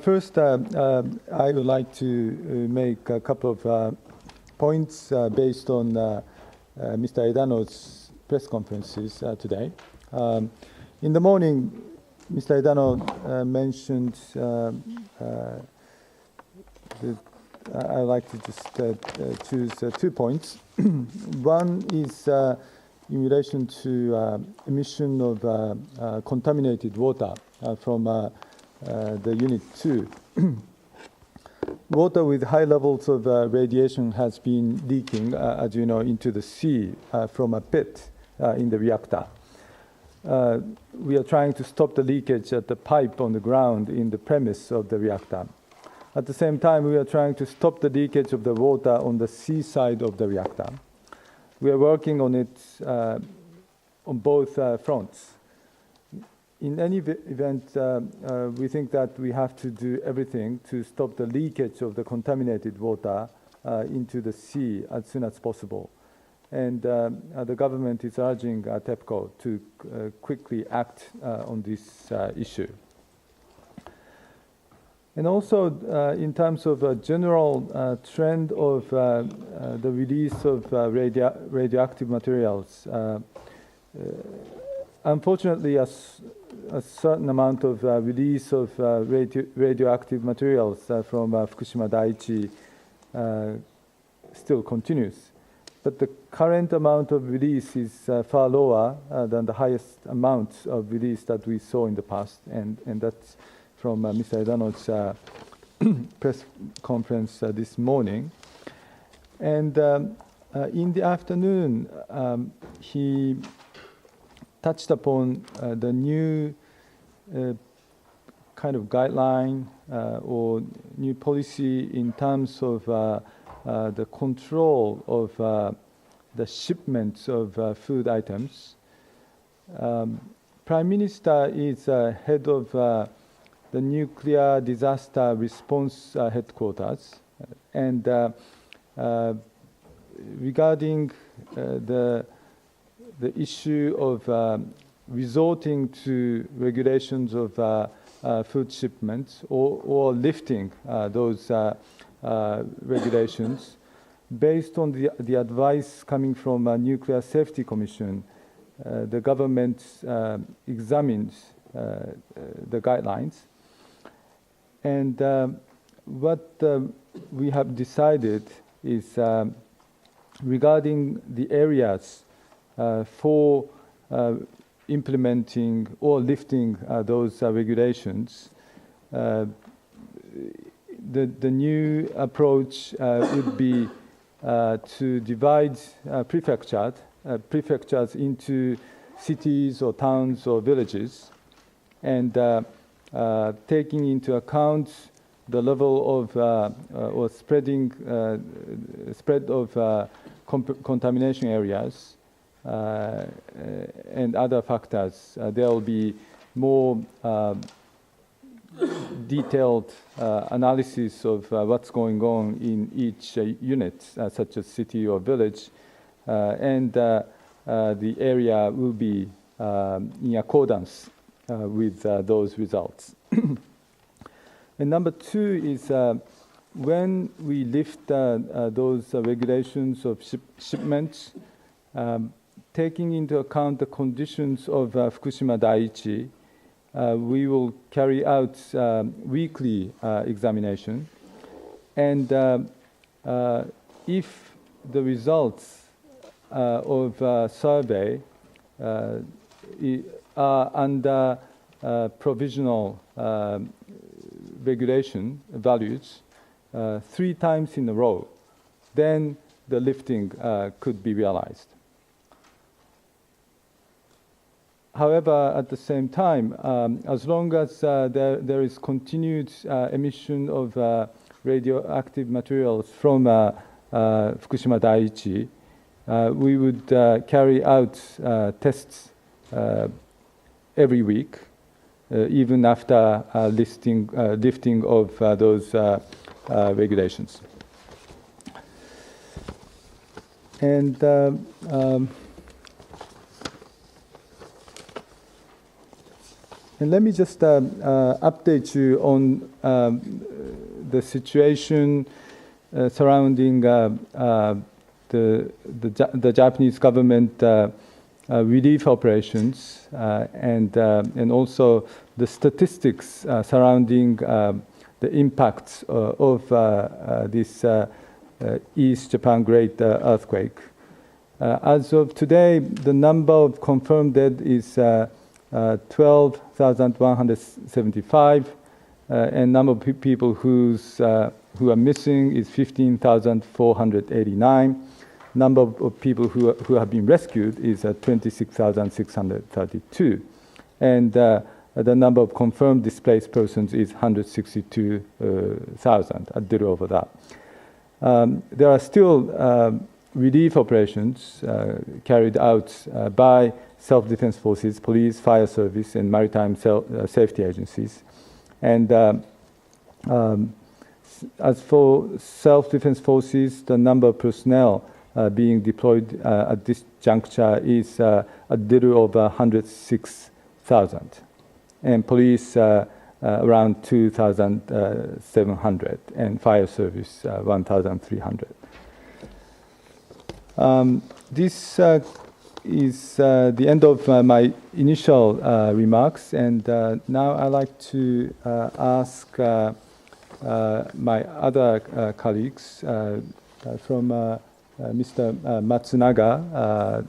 First, I would like to make a couple of points based on Mr. Edano's press conferences today. In the morning, Mr. Edano mentioned I'd like to just choose 2 points. One is in relation to emission of contaminated water from the Unit 2. Water with high levels of radiation has been leaking, as you know, into the sea from a pit in the reactor. We are trying to stop the leakage at the pipe on the ground in the premise of the reactor. At the same time, we are trying to stop the leakage of the water on the sea side of the reactor. We are working on it on both fronts. In any event, we think that we have to do everything to stop the leakage of the contaminated water into the sea as soon as possible. And the government is urging TEPCO to quickly act on this issue. And also, in terms of a general trend of the release of radioactive materials, unfortunately, a certain amount of release of radioactive materials from Fukushima Daiichi still continues. But the current amount of release is far lower than the highest amount of release that we saw in the past, and that's from Mr. Edano's press conference this morning. And in the afternoon, he touched upon the new kind of guideline or new policy in terms of the control of the shipments of food items. Prime Minister is head of the Nuclear Disaster Response Headquarters, and regarding the issue of resorting to regulations of food shipments or lifting those regulations, based on the advice coming from Nuclear Safety Commission, the government examines the guidelines. And what we have decided is regarding the areas for implementing or lifting those regulations, the new approach would be to divide prefectures into cities or towns or villages, and taking into account the level of or spread of contamination areas and other factors. There will be more detailed analysis of what's going on in each unit, such as city or village, and the area will be in accordance with those results. And number 2 is when we lift those regulations of shipments, taking into account the conditions of Fukushima Daiichi, we will carry out weekly examination. And if the results of survey are under provisional regulation values 3 times in a row, then the lifting could be realized. However, at the same time, as long as there is continued emission of radioactive materials from Fukushima Daiichi, we would carry out tests every week, even after lifting of those regulations. And And let me just update you on the situation surrounding the Japanese government relief operations and also the statistics surrounding the impacts of this East Japan Great Earthquake. As of today, the number of confirmed dead is 12,175, and number of people who are missing is 15,489. Number of people who have been rescued is 26,632, and the number of confirmed displaced persons is 162,000, a little over that. There are still relief operations carried out by self-defense forces, police, fire service, and maritime safety agencies. And as for self-defense forces, the number of personnel being deployed at this juncture is a little over 106,000, and police around 2,700, and fire service 1,300. This is the end of my initial remarks, and now I'd like to ask my other colleagues from Mr. Matsunaga,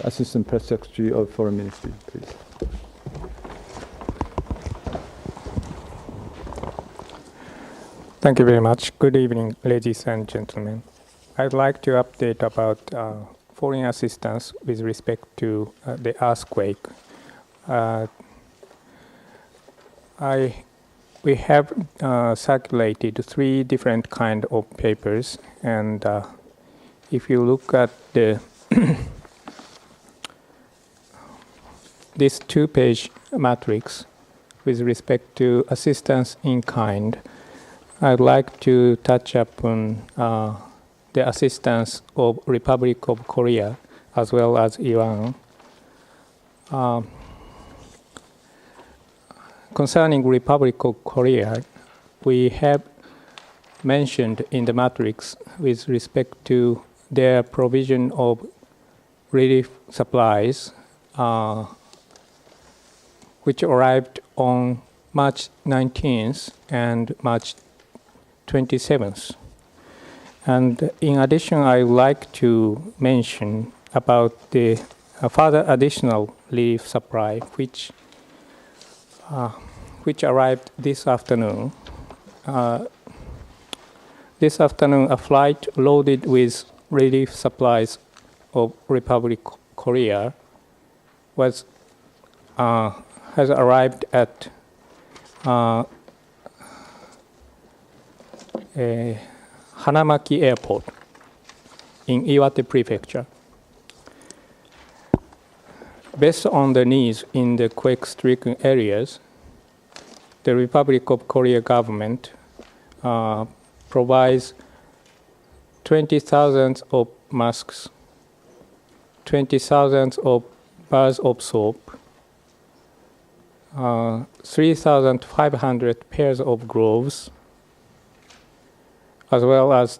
Assistant Press Secretary of Foreign Ministry, please. Thank you very much. Good evening, ladies and gentlemen. I'd like to update about foreign assistance with respect to the earthquake. We have circulated 3 different kind of papers, and if you look at the this 2-page matrix with respect to assistance in kind, I'd like to touch upon the assistance of Republic of Korea as well as Iran. Concerning Republic of Korea, we have mentioned in the matrix with respect to their provision of relief supplies, which arrived on March 19th and March 27th. And in addition, I would like to mention about the further additional relief supply, which arrived this afternoon. This afternoon, a flight loaded with relief supplies of Republic of Korea has arrived at Hanamaki Airport in Iwate Prefecture. Based on the needs in the quake-stricken areas, the Republic of Korea government provides 20,000 of masks, 20,000 of bars of soap, 3,500 pairs of gloves, as well as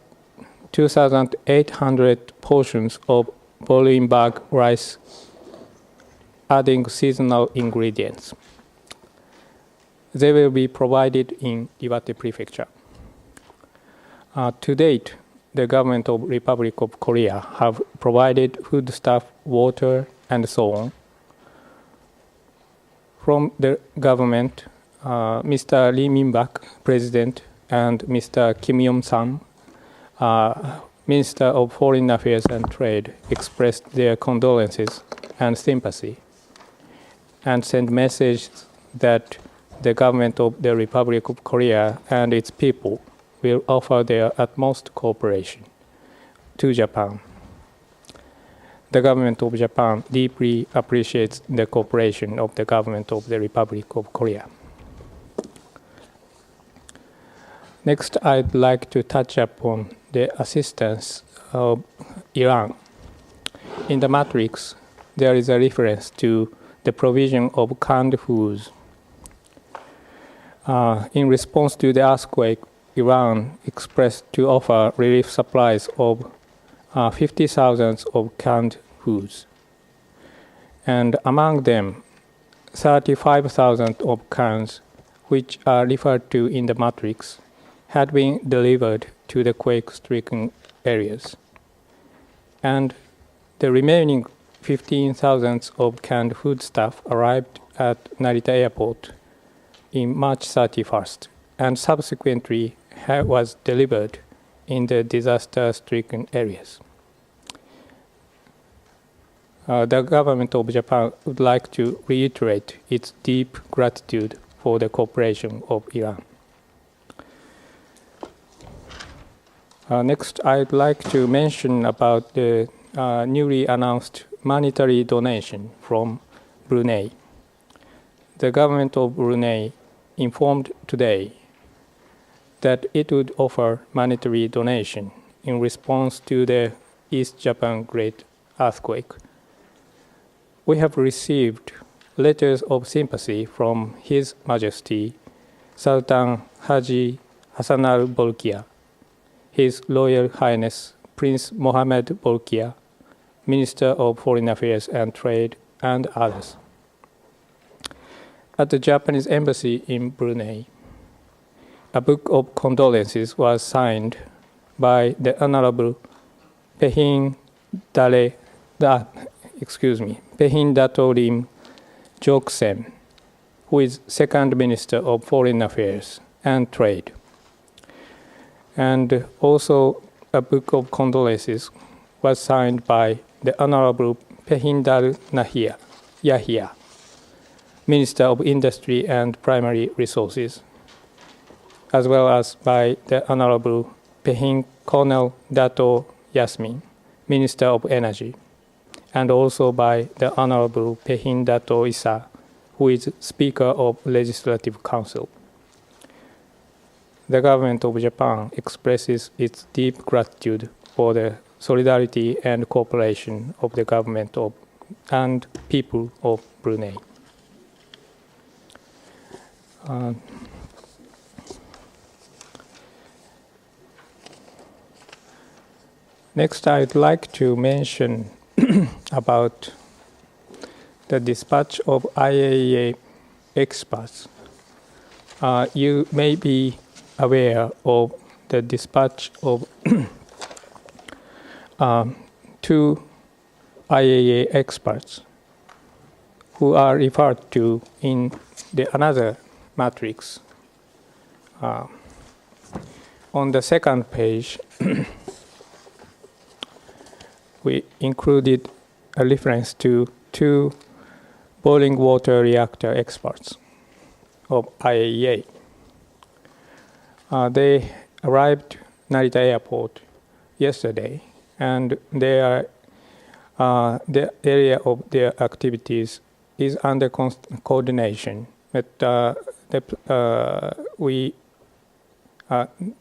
2,800 portions of boiling bag rice, adding seasonal ingredients. They will be provided in Iwate Prefecture. To date, the government of Republic of Korea have provided foodstuff, water, and so on. From the government, Mr. Lee Min-bak, President, and Mr. Kim Yong-sam, Minister of Foreign Affairs and Trade, expressed their condolences and sympathy, and sent messages that the government of the Republic of Korea and its people will offer their utmost cooperation to Japan. The government of Japan deeply appreciates the cooperation of the government of the Republic of Korea. Next, I'd like to touch upon the assistance of Iran. In the matrix, there is a reference to the provision of canned foods. In response to the earthquake, Iran expressed to offer relief supplies of 50,000 of canned foods. And among them, 35,000 of cans, which are referred to in the matrix, had been delivered to the quake-stricken areas. And the remaining 15,000 of canned foodstuff arrived at Narita Airport in March 31st, and subsequently was delivered in the disaster-stricken areas. The government of Japan would like to reiterate its deep gratitude for the cooperation of Iran. Next, I'd like to mention about the newly announced monetary donation from Brunei. The government of Brunei informed today that it would offer monetary donation in response to the East Japan Great Earthquake. We have received letters of sympathy from His Majesty Sultan Haji Hassanal Bolkiah, His Royal Highness Prince Mohammed Bolkiah, Minister of Foreign Affairs and Trade, and others. At the Japanese Embassy in Brunei, a book of condolences was signed by the Honorable Pehin Dato Lim Joksen, who is Second Minister of Foreign Affairs and Trade. And also a book of condolences was signed by the Honorable Pehindar Yahya, Minister of Industry and Primary Resources, as well as by the Honorable Pehin Colonel Dato Yasmin, Minister of Energy, and also by the Honorable Pehin Dato Issa, who is Speaker of Legislative Council. The government of Japan expresses its deep gratitude for the solidarity and cooperation of the government of and people of Brunei. Next, I'd like to mention about the dispatch of IAEA experts. You may be aware of the dispatch of two IAEA experts who are referred to in another matrix. On the second page, we included a reference to two boiling water reactor experts of IAEA. They arrived Narita Airport yesterday, and the area of their activities is under coordination. But the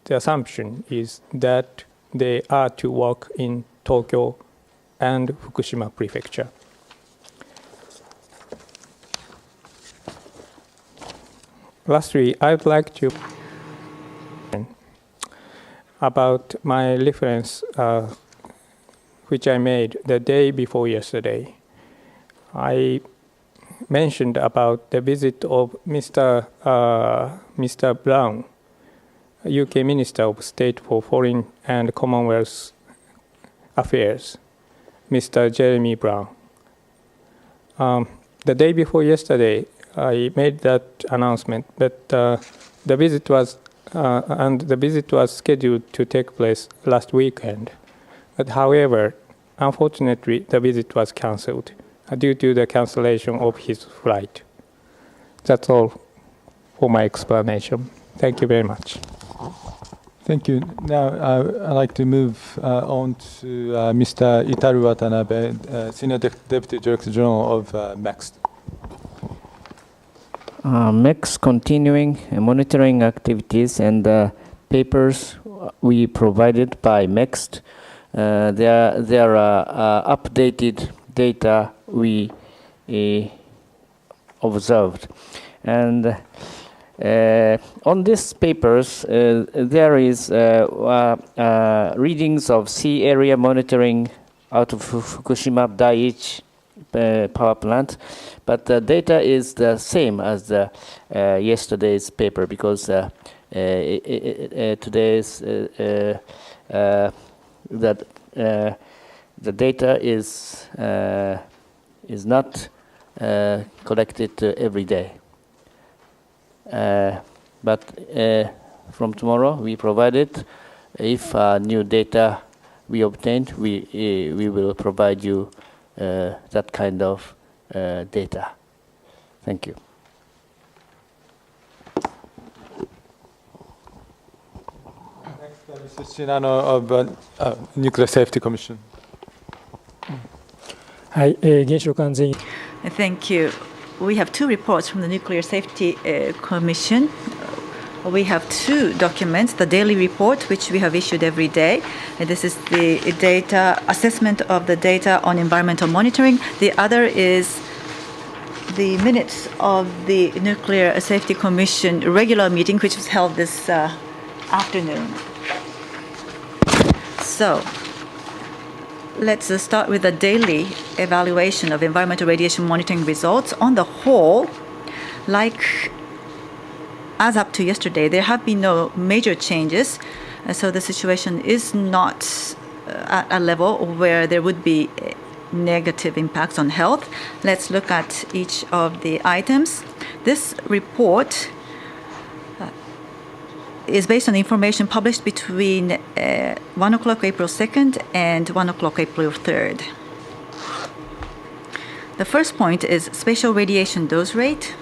assumption is that they are to work in Tokyo and Fukushima Prefecture. Lastly, I'd like to about my reference which I made the day before yesterday. I mentioned about the visit of Mr. Brown, UK Minister of State for Foreign and Commonwealth Affairs, Mr. Jeremy Brown. The day before yesterday, I made that announcement, but the visit was scheduled to take place last weekend. But however, unfortunately, the visit was cancelled due to the cancellation of his flight. That's all for my explanation. Thank you very much. Thank you. Now, I'd like to move on to Mr. Itaru Watanabe, Senior Deputy Director General of MEXT. MEXT continuing monitoring activities and papers we provided by MEXT. There are updated data we observed. And on these papers, there is readings of sea area monitoring out of Fukushima Daiichi power plant, but the data is the same as the yesterday's paper, because today's the data is not collected every day. But from tomorrow, we provide it. If new data we obtained, we will provide you that kind of data. Thank you. Next, Mr. Shinano of Nuclear Safety Commission. Thank you. We have two reports from the Nuclear Safety Commission. We have two documents, the daily report, which we have issued every day. And this is the data assessment of the data on environmental monitoring. The other is the minutes of the Nuclear Safety Commission regular meeting, which was held this afternoon. So let's start with the daily evaluation of environmental radiation monitoring results. On the whole, like as up to yesterday, there have been no major changes. So the situation is not at a level where there would be negative impacts on health. Let's look at each of the items. This report is based on information published between 1 o'clock April 2nd and 1 o'clock April 3rd. The first point is spatial radiation dose rate.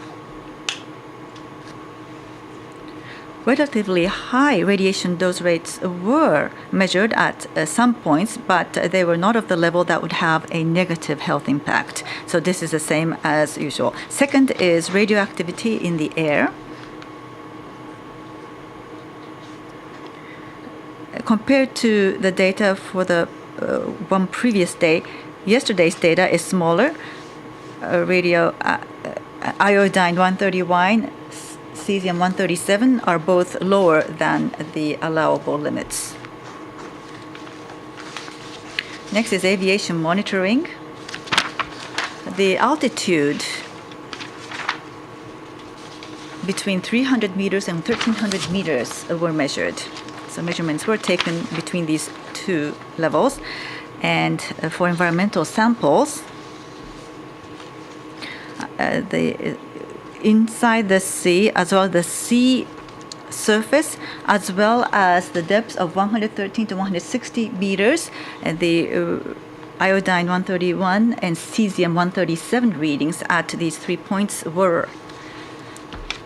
Relatively high radiation dose rates were measured at some points, but they were not of the level that would have a negative health impact. So this is the same as usual. Second is radioactivity in the air. Compared to the data for the one previous day, yesterday's data is smaller. Iodine 131, cesium 137 are both lower than the allowable limits. Next is aviation monitoring. The altitude between 300 meters and 1,300 meters were measured. So measurements were taken between these two levels. And for environmental samples, inside the sea, as well as the sea surface, as well as the depths of 113 to 160 meters, the iodine 131 and cesium 137 readings at these 3 points were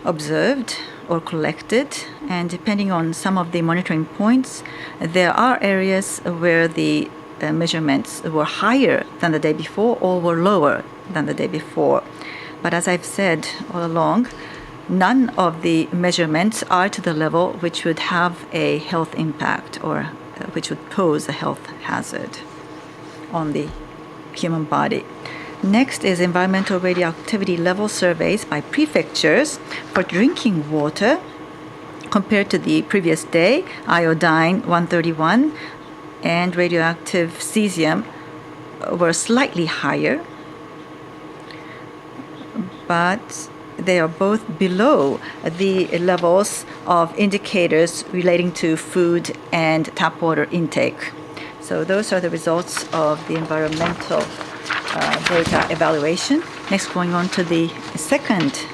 observed or collected. And depending on some of the monitoring points, there are areas where the measurements were higher than the day before or were lower than the day before. But as I've said all along, none of the measurements are to the level which would have a health impact or which would pose a health hazard on the human body. Next is environmental radioactivity level surveys by prefectures for drinking water. Compared to the previous day, iodine 131 and radioactive cesium were slightly higher, but they are both below the levels of indicators relating to food and tap water intake. So those are the results of the environmental data evaluation. Next, going on to the second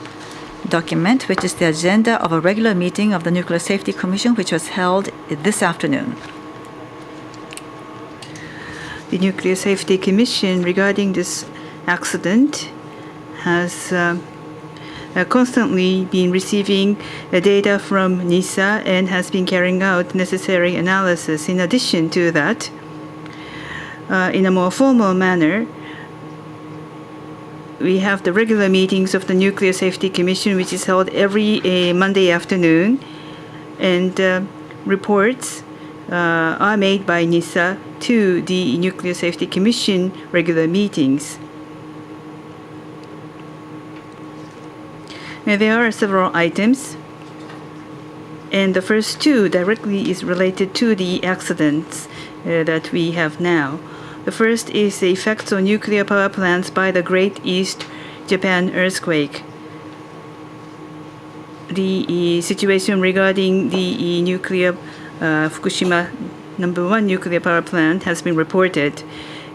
document, which is the agenda of a regular meeting of the Nuclear Safety Commission, which was held this afternoon. The Nuclear Safety Commission, regarding this accident, has constantly been receiving data from NISA and has been carrying out necessary analysis. In addition to that, in a more formal manner, we have the regular meetings of the Nuclear Safety Commission, which is held every Monday afternoon, and reports are made by NISA to the Nuclear Safety Commission regular meetings. There are several items, and the first two directly is related to the accidents that we have now. The first is the effects on nuclear power plants by the Great East Japan earthquake. The situation regarding the nuclear Fukushima #1 nuclear power plant has been reported,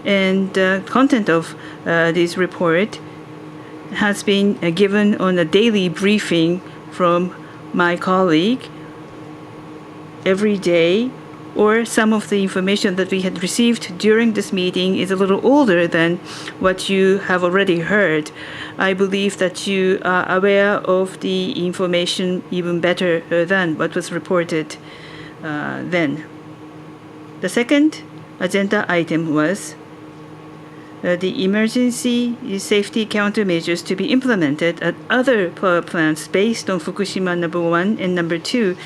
and the content of this report has been given on a daily briefing from my colleague every day, or some of the information that we had received during this meeting is a little older than what you have already heard. I believe that you are aware of the information even better than what was reported then. The second agenda item was the emergency safety countermeasures to be implemented at other power plants based on Fukushima #1 and #2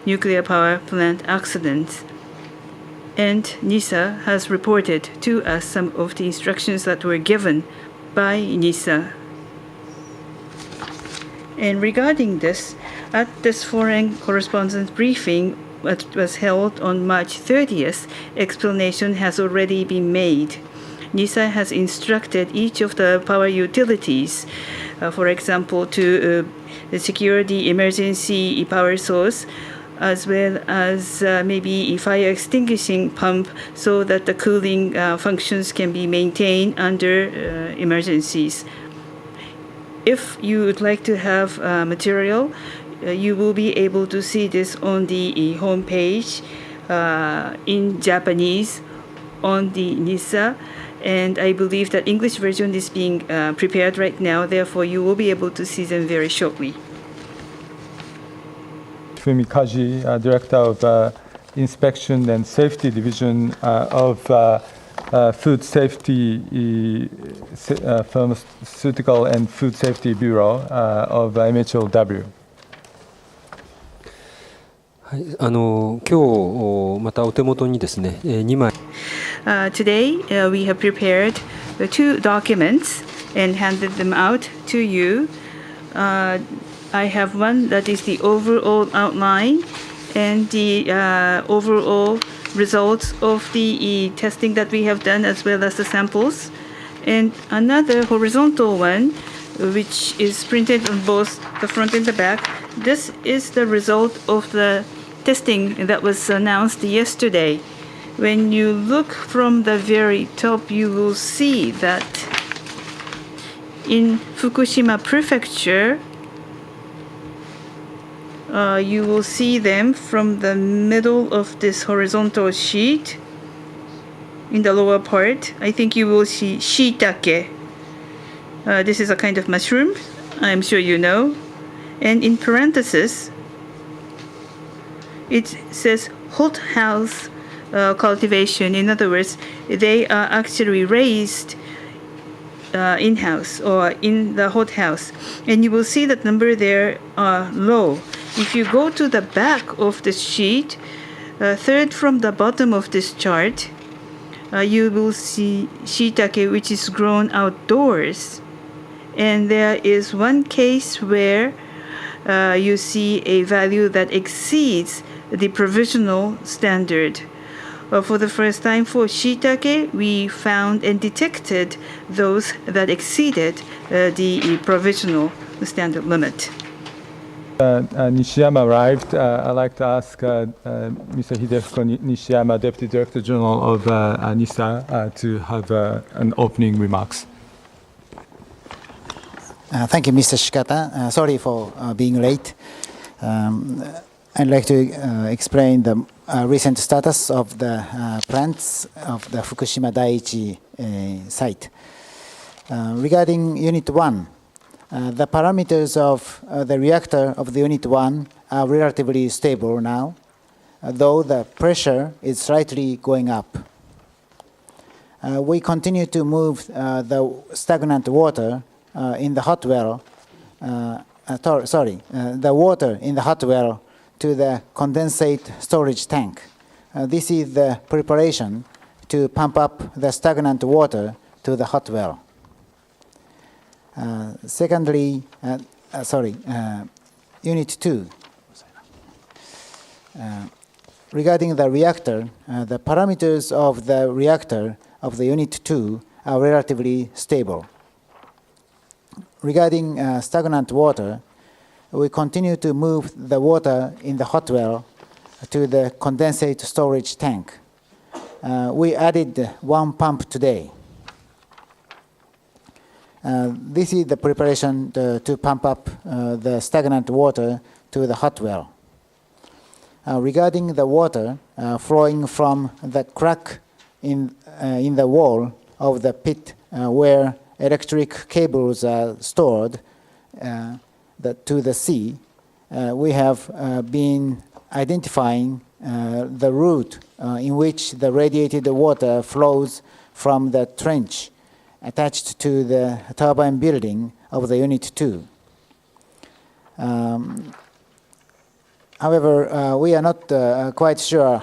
nuclear power plant accidents. And NISA has reported to us some of the instructions that were given by NISA. And regarding this, at this foreign correspondence briefing that was held on March 30th, explanation has already been made. NISA has instructed each of the power utilities, for example, to secure the emergency power source, as well as maybe a fire extinguishing pump, so that the cooling functions can be maintained under emergencies. If you would like to have material, you will be able to see this on the home page in Japanese on the NISA, and I believe that English version is being prepared right now, therefore you will be able to see them very shortly. Fumikaji, Director of Inspection and Safety Division of Food Safety, Pharmaceutical and Food Safety Bureau of MHLW. はい、今日またお手元にですね、2枚。Today we have prepared the two documents and handed them out to you. I have one that is the overall outline and the overall results of the testing that we have done, as well as the samples, and another horizontal one which is printed on both the front and the back. This is the result of the testing that was announced yesterday. When you look from the very top, you will see that in Fukushima Prefecture, you will see them from the middle of this horizontal sheet. In the lower part, I think you will see shiitake. This is a kind of mushroom, I'm sure you know. And in parentheses, it says hothouse cultivation. In other words, they are actually raised in-house or in the hothouse. And you will see that number there are low. If you go to the back of the sheet, third from the bottom of this chart, you will see shiitake, which is grown outdoors. And there is one case where you see a value that exceeds the provisional standard. For the first time for shiitake, we found and detected those that exceeded the provisional standard limit. Nishiyama arrived. I'd like to ask Mr. Hidefiko Nishiyama, Deputy Director General of NISA, to have an opening remarks. Thank you, Mr. Shikata. Sorry for being late. I'd like to explain the recent status of the plants of the Fukushima Daiichi site. Regarding Unit 1, the parameters of the reactor of the Unit 1 are relatively stable now, though the pressure is slightly going up. We continue to move the stagnant water in the hot well, the water in the hot well to the condensate storage tank. This is the preparation to pump up the stagnant water to the hot well. Secondly, Unit 2. Regarding the reactor, the parameters of the reactor of the Unit 2 are relatively stable. Regarding stagnant water, we continue to move the water in the hot well to the condensate storage tank. We added one pump today. This is the preparation to pump up the stagnant water to the hot well. Regarding the water flowing from the crack in the wall of the pit where electric cables are stored to the sea, we have been identifying the route in which the radiated water flows from the trench attached to the turbine building of the Unit 2. However, we are not quite sure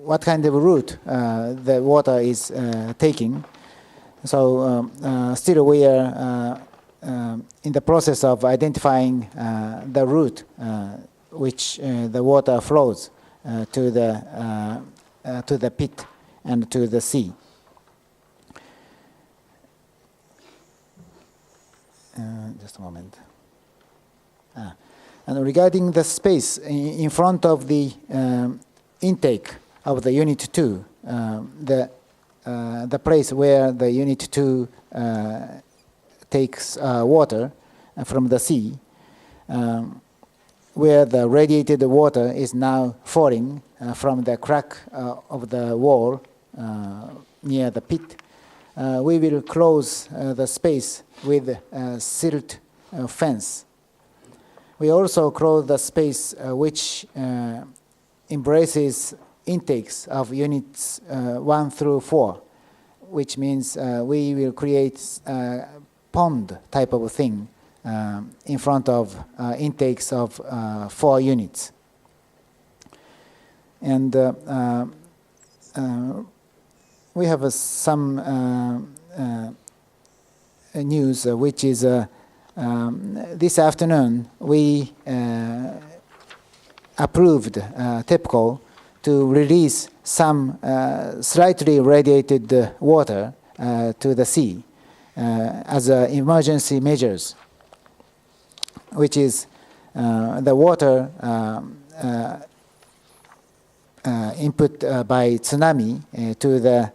what kind of route the water is taking. So still we are in the process of identifying the route which the water flows to the pit and to the sea. Just a moment. And regarding the space in front of the intake of the Unit 2, the place where the Unit 2 takes water from the sea, where the radiated water is now falling from the crack of the wall near the pit, we will close the space with a silt fence. We also close the space which embraces intakes of Units 1 through 4, which means we will create a pond type of thing in front of intakes of 4 units. And we have some news, which is this afternoon we approved TEPCO to release some slightly radiated water to the sea as emergency measures, which is the water input by tsunami to the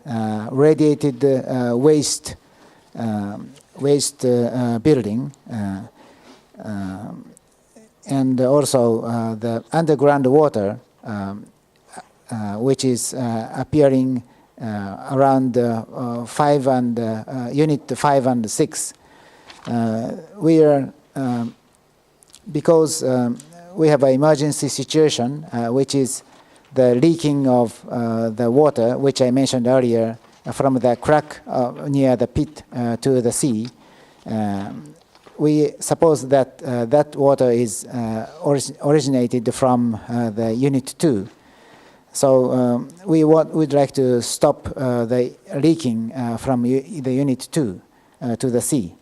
radiated waste building, and also the underground water which is appearing around Unit 5 and 6. We are because we have an emergency situation, which is the leaking of the water, which I mentioned earlier, from the crack near the pit to the sea. We suppose that that water is originated from the Unit 2. So we'd like to stop the leaking from the Unit 2 to the sea.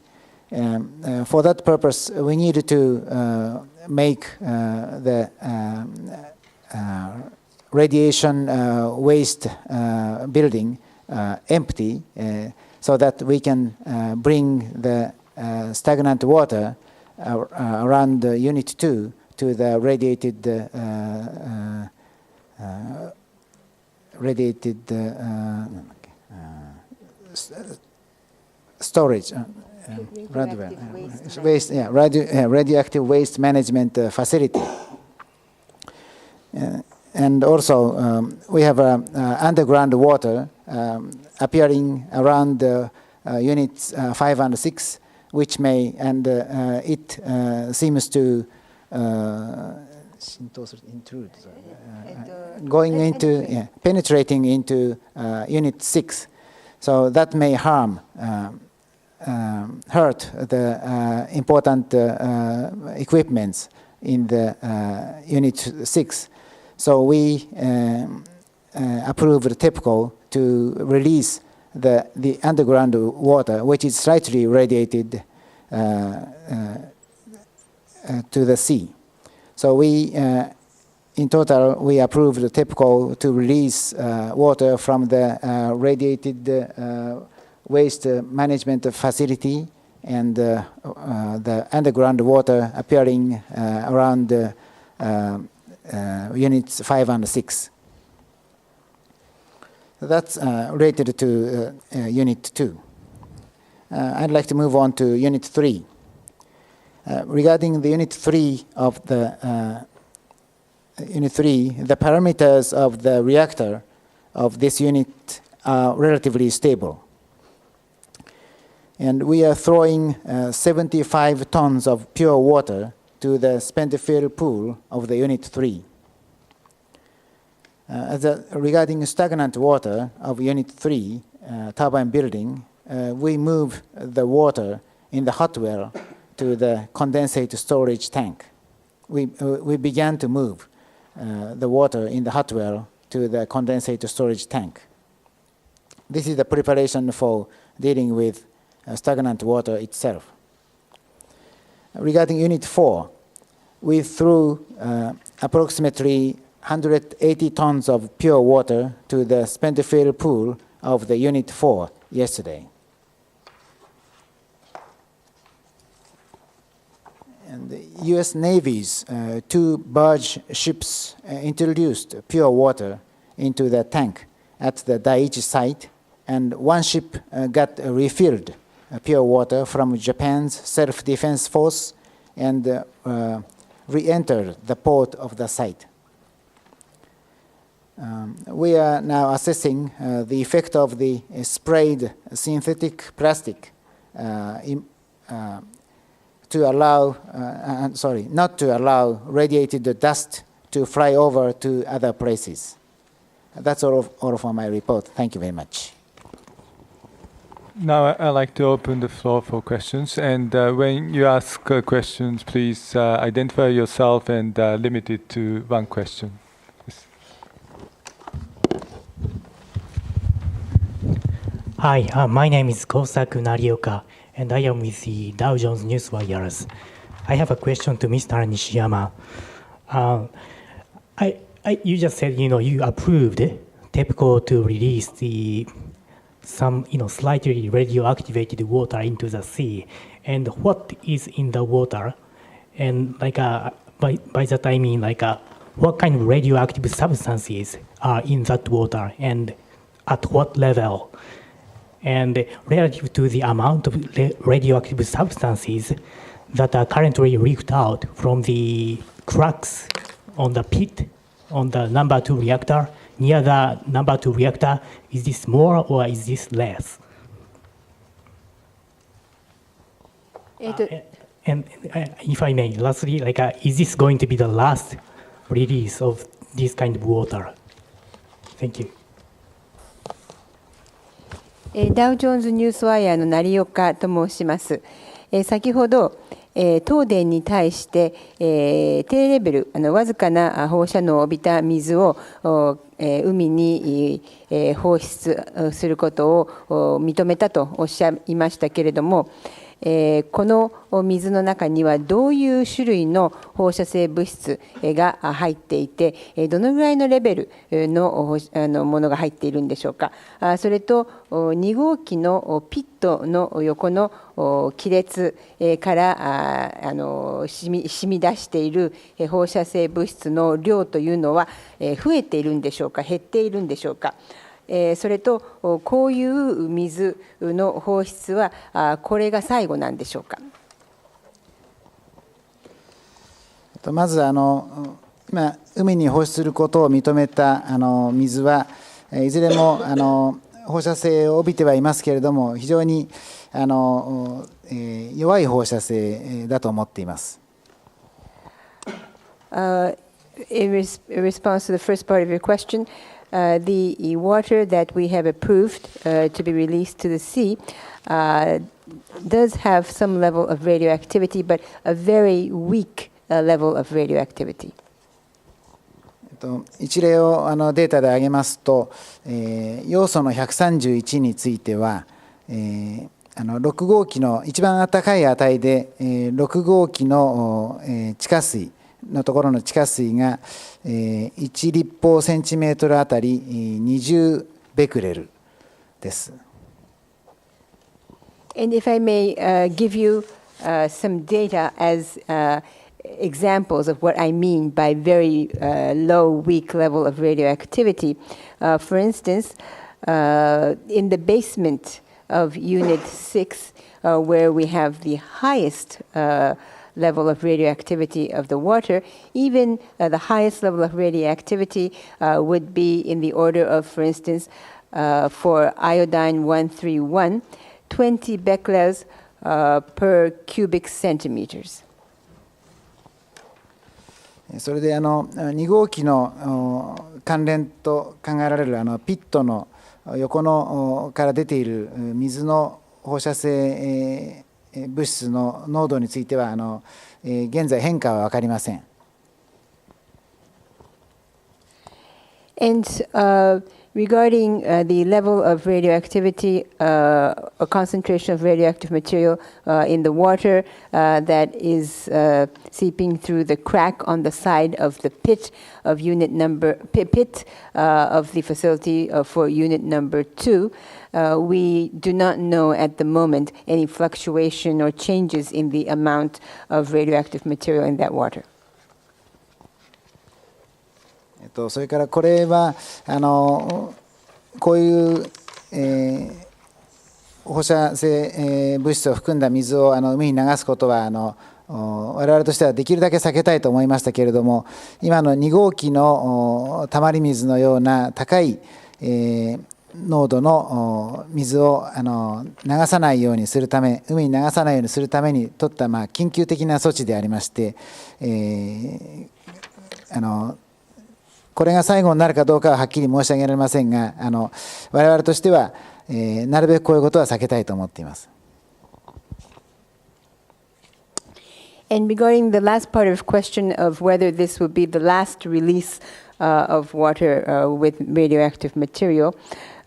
For that purpose, we need to make the radiation waste building empty so that we can bring the stagnant water around Unit 2 to the radiated storage radioactive waste management facility. And also we have underground water appearing around Units 5 and 6, which may, and it seems to intrude, going into, penetrating into Unit 6. So that may hurt the important equipments in the Unit 6. So we approved TEPCO to release the underground water, which is slightly radiated to the sea. So in total, we approved TEPCO to release water from the radiated waste management facility and the underground water appearing around units 5 and 6. That's related to Unit 2. I'd like to move on to Unit 3. Regarding the Unit 3 of the Unit 3, the parameters of the reactor of this unit are relatively stable. And we are throwing 75 tons of pure water to the spent fuel pool of the Unit 3. Regarding stagnant water of Unit 3 turbine building, we move the water in the hot well to the condensate storage tank. We began to move the water in the hot well to the condensate storage tank. This is the preparation for dealing with stagnant water itself. Regarding Unit 4, we threw approximately 180 tons of pure water to the spent fuel pool of the Unit 4 yesterday. And the U.S. Navy's 2 barge ships introduced pure water into the tank at the Daiichi site, and 1 ship got refilled pure water from Japan's self-defense force and re-entered the port of the site. We are now assessing the effect of the sprayed synthetic plastic not to allow radiated dust to fly over to other places. That's all for my report. Thank you very much. Now I'd like to open the floor for questions. And when you ask questions, please identify yourself and limit it to 1 question. Hi, my name is Kosaku Narioka, and I am with the Dow Jones Newswires. I have a question to Mr. Nishiyama. You just said, you approved TEPCO to release some, slightly radioactivated water into the sea. And what is in the water? And by that I mean, what kind of radioactive substances are in that water, and at what level? And relative to the amount of radioactive substances that are currently leaked out from the cracks on the pit on the number 2 reactor, near the number 2 reactor, is this more or is this less? And if I may, lastly, is this going to be the last release of this kind of water? Thank you. ダウジョーンズニュースワイヤーの成岡と申します。先ほど、東電に対して、低レベル、わずかな放射能を帯びた水を海に放出することを認めたとおっしゃいましたけれども、この水の中にはどういう種類の放射性物質が入っていて、どのぐらいのレベルのものが入っているんでしょうか。それと2号機のピットの横の亀裂から染み出している放射性物質の量というのは増えているんでしょうか、減っているんでしょうか。それとこういう水の放出はこれが最後なんでしょうか。まず今海に放出することを認めた水はいずれも放射性を帯びてはいますけれども、非常に弱い放射性だと思っています。In response to the first part of your question, the water that we have approved to be released to the sea does have some level of radioactivity, but a very weak level of radioactivity. 一例をデータで挙げますと、要素の131については、6号機の一番暖かい値で、6号機の地下水のところの地下水が1立方センチメートルあたり20ベクレルです。And if I may give you some data as examples of what I mean by very low, weak level of radioactivity. For instance, in the basement of Unit 6, where we have the highest level of radioactivity of the water, even the highest level of radioactivity would be in the order of, for instance, for iodine 131, 20 becquerels per cubic centimeters. それで2号機の関連と考えられるピットの横のから出ている水の放射性物質の濃度については現在変化は分かりません。And regarding the level of radioactivity, a concentration of radioactive material in the water that is seeping through the crack on the side of the pit of unit pit of the facility for unit number 2, we do not know at the moment any fluctuation or changes in the amount of radioactive material in that water. それからこれはこういう、放射性、物質を含んだ水を海に流すことは我々としてはできるだけ避けたいと思いましたけれども、今の2号機のたまり水のような高い、濃度の水を流さないようにするため、海に流さないようにするために取った緊急的な措置でありまして、これが最後になるかどうかははっきり申し上げられませんが、我々としては、なるべくこういうことは避けたいと思っています。And regarding the last part of question of whether this would be the last release of water with radioactive material,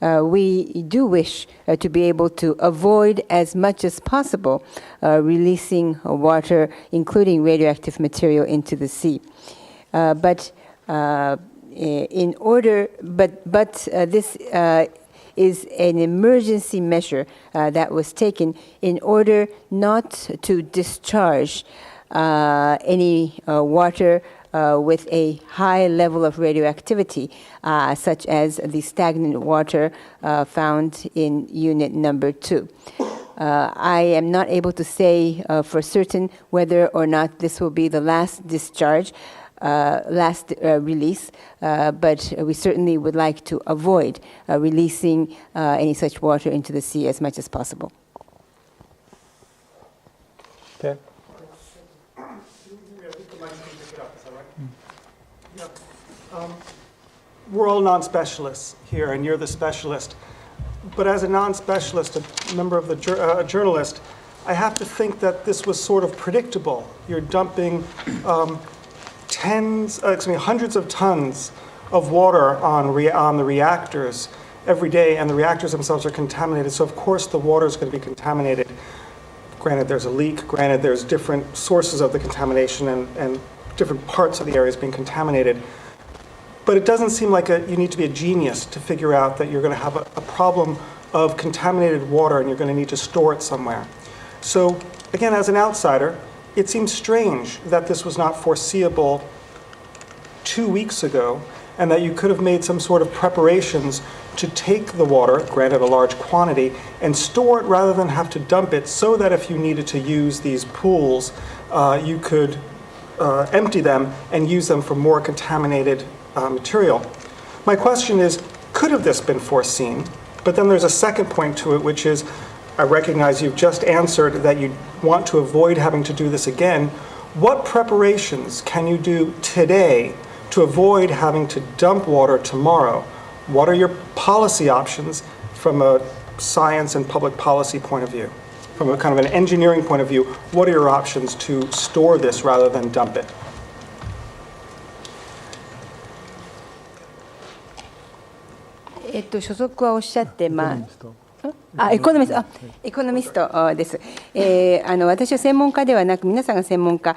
we do wish to be able to avoid as much as possible releasing water, including radioactive material, into the sea. But this is an emergency measure that was taken in order not to discharge any water with a high level of radioactivity, such as the stagnant water found in unit number 2. I am not able to say for certain whether or not this will be the last discharge, last release, but we certainly would like to avoid releasing any such water into the sea as much as possible. Okay. We're all non-specialists here, and you're the specialist. But as a non-specialist, a member of the a journalist, I have to think that this was sort of predictable. You're dumping hundreds of tons of water on the reactors every day, and the reactors themselves are contaminated. So of course the water is going to be contaminated. Granted, there's a leak. Granted, there's different sources of the contamination and different parts of the area is being contaminated. But it doesn't seem like you need to be a genius to figure out that you're going to have a problem of contaminated water and you're going to need to store it somewhere. So again, as an outsider, it seems strange that this was not foreseeable 2 weeks ago and that you could have made some sort of preparations to take the water, granted a large quantity, and store it rather than have to dump it, so that if you needed to use these pools, you could empty them and use them for more contaminated material. My question is, could have this been foreseen? But then there's a second point to it, which is, I recognize you've just answered that you want to avoid having to do this again. What preparations can you do today to avoid having to dump water tomorrow? What are your policy options from a science and public policy point of view? From a kind of an engineering point of view, what are your options to store this rather than dump it? 所属はおっしゃって、エコノミストです。私は専門家ではなく、皆さんが専門家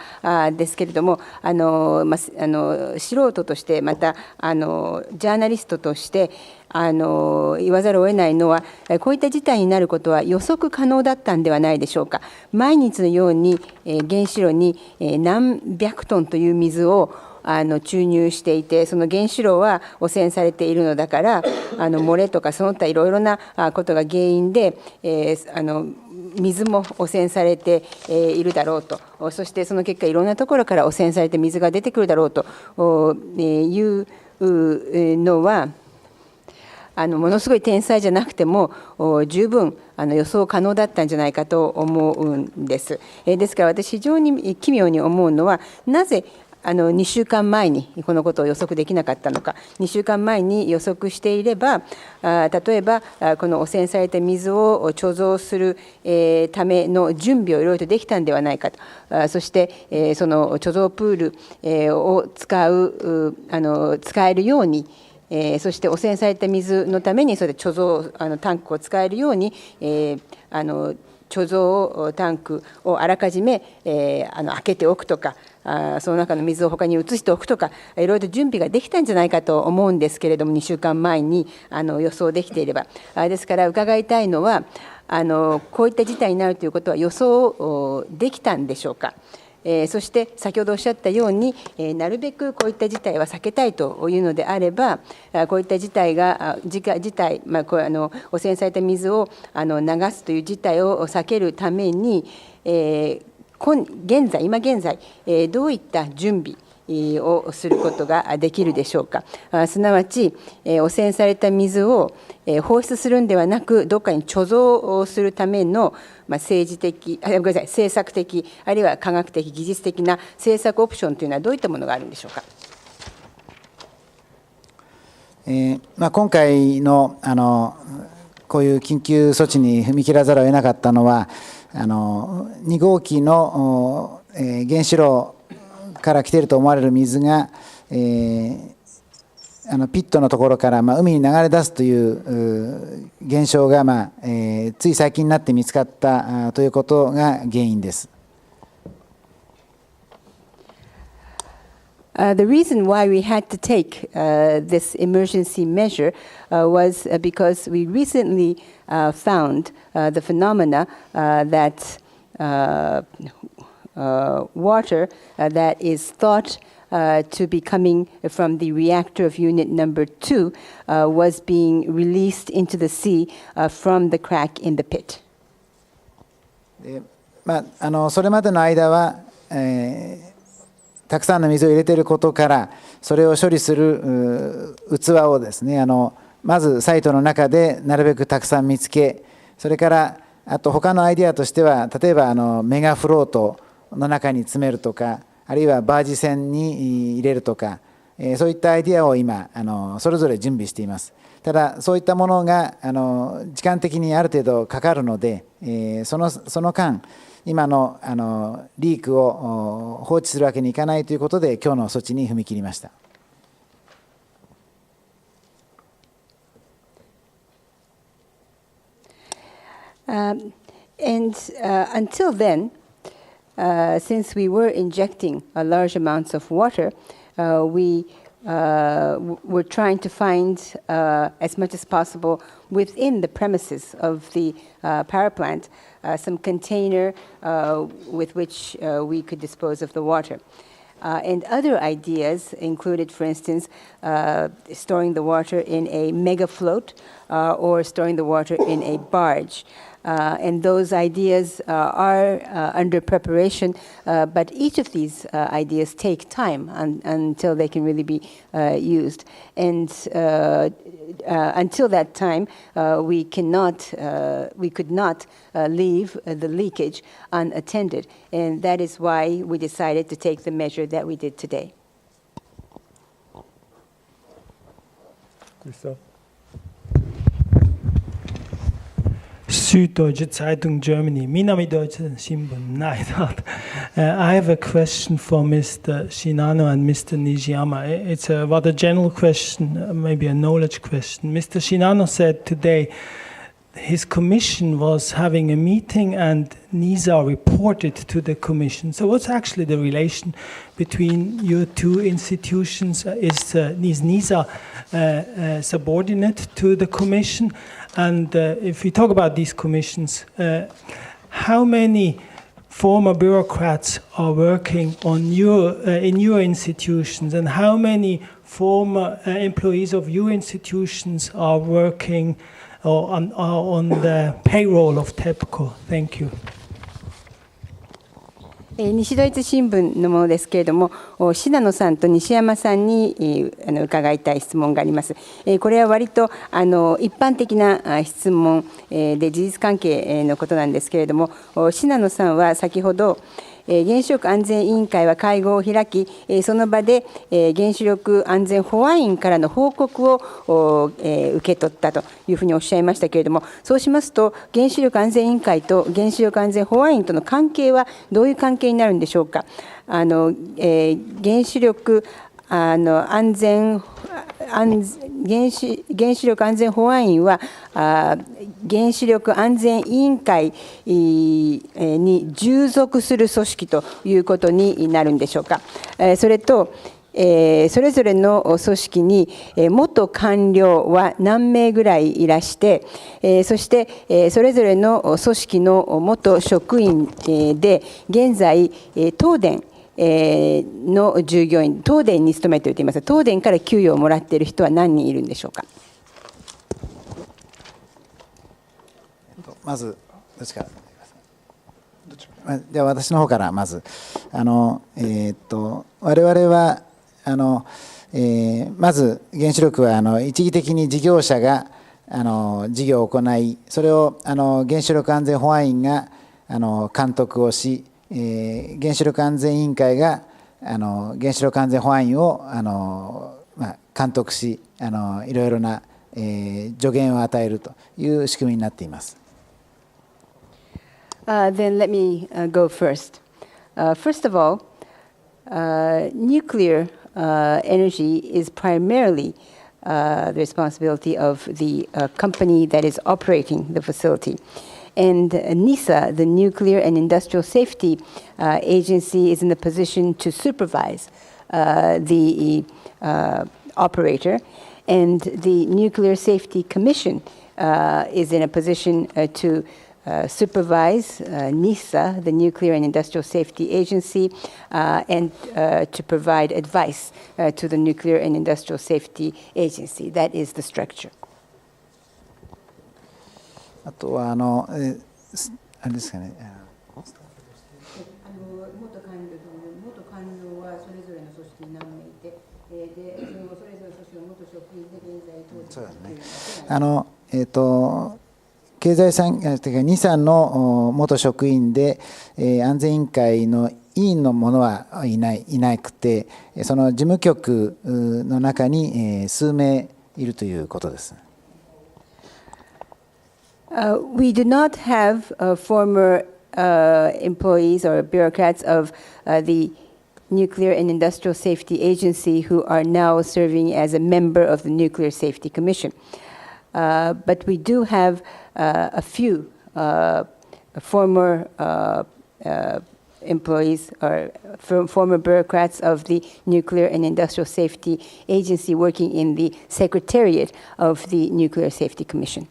ですけれども、素人として、またジャーナリストとして言わざるを得ないのは、こういった事態になることは予測可能だったんではないでしょうか。毎日のように原子炉に何百トンという水を注入していて、その原子炉は汚染されているのだから、漏れとかその他いろいろなことが原因で、水も汚染されているだろうと、そしてその結果いろんなところから汚染されて水が出てくるだろうというのは、ものすごい天才じゃなくても十分予想可能だったんじゃないかと思うんです。ですから私非常に奇妙に思うのは、なぜ2週間前にこのことを予測できなかったのか。2週間前に予測していれば、例えばこの汚染された水を貯蔵するための準備をいろいろとできたんではないかと。そしてその貯蔵プールを使えるように、そして汚染された水のためにそれで貯蔵タンクを使えるように、貯蔵タンクをあらかじめ開けておくとか、その中の水を他に移しておくとか、いろいろと準備ができたんじゃないかと思うんですけれども、2週間前に予想できていれば。ですから伺いたいのは、こういった事態になるということは予想できたんでしょうか。そして先ほどおっしゃったように、なるべくこういった事態は避けたいというのであれば、こういった事態が汚染された水を流すという事態を避けるために、今現在、どういった準備をすることができるでしょうか。すなわち、汚染された水を放出するんではなく、どっかに貯蔵するための政策的、あるいは科学的、技術的な政策オプションというのはどういったものがあるんでしょうか。今回のこういう緊急措置に踏み切らざるを得なかったのは、2号機の原子炉から来ていると思われる水が、ピットのところから海に流れ出すという現象が、つい最近になって見つかったということが原因です。The reason why we had to take this emergency measure was because we recently found the phenomena that water that is thought to be coming from the reactor of unit number 2 was being released into the sea from the crack in the pit. それまでの間は、たくさんの水を入れていることから、それを処理する器をですね、まずサイトの中でなるべくたくさん見つけ、それからあと他のアイデアとしては、例えばメガフロートの中に詰めるとか、あるいはバージ船に入れるとか、そういったアイデアを今それぞれ準備しています。ただそういったものが時間的にある程度かかるので、その間今のリークを放置するわけにいかないということで、今日の措置に踏み切りました。Until then, since we were injecting large amounts of water, we were trying to find as much as possible within the premises of the power plant some container with which we could dispose of the water. And other ideas included, for instance, storing the water in a mega float or storing the water in a barge. And those ideas are under preparation, but each of these ideas take time until they can really be used. And until that time, we could not leave the leakage unattended. And that is why we decided to take the measure that we did today. Christoph? Süddeutsche Zeitung, Germany. Minami-Deutsche Shimbun. I have a question for Mr. Shinano and Mr. Nijiyama. It's a rather general question, maybe a knowledge question. Mr. Shinano said today his commission was having a meeting and NISA reported to the commission. So what's actually the relation between your two institutions? Is NISA subordinate to the commission? And if we talk about these commissions, how many former bureaucrats are working on in your institutions, and how many former employees of your institutions are working on the payroll of TEPCO? Thank you. 西ドイツ新聞のものですけれども、信濃さんと西山さんに伺いたい質問があります。これは割と一般的な質問で事実関係のことなんですけれども、信濃さんは先ほど原子力安全委員会は会合を開き、その場で原子力安全保安院からの報告を受け取ったというふうにおっしゃいましたけれども、そうしますと原子力安全委員会と原子力安全保安院との関係はどういう関係になるんでしょうか。原子力安全保安院は原子力安全委員会に従属する組織ということになるんでしょうか。それとそれぞれの組織に元官僚は何名ぐらいいらして、そしてそれぞれの組織の元職員で現在東電の従業員、東電に勤めているといいます。東電から給与をもらっている人は何人いるんでしょうか。まずどっちから。では私の方からまず我々はまず原子力は一義的に事業者が事業を行い、それを原子力安全保安院が監督をし、原子力安全委員会が原子力安全保安院を監督し、いろいろな助言を与えるという仕組みになっています。Then let me go first. First of all, nuclear energy is primarily the responsibility of the company that is operating the facility. And NISA, the Nuclear and Industrial Safety Agency, is in a position to supervise the operator. And the Nuclear Safety Commission is in a position to supervise NISA, the Nuclear and Industrial Safety Agency, and to provide advice to the Nuclear and Industrial Safety Agency. That is the structure. あとはあれですかね。元官僚はそれぞれの組織に何名いて、でそれぞれの組織の元職員で現在当時経済産業というか2、3の元職員で安全委員会の委員の者はいなくて、その事務局の中に数名いるということです。We do not have former employees or bureaucrats of the Nuclear and Industrial Safety Agency who are now serving as a member of the Nuclear Safety Commission. But we do have a few former employees or former bureaucrats of the Nuclear and Industrial Safety Agency working in the Secretariat of the Nuclear Safety Commission.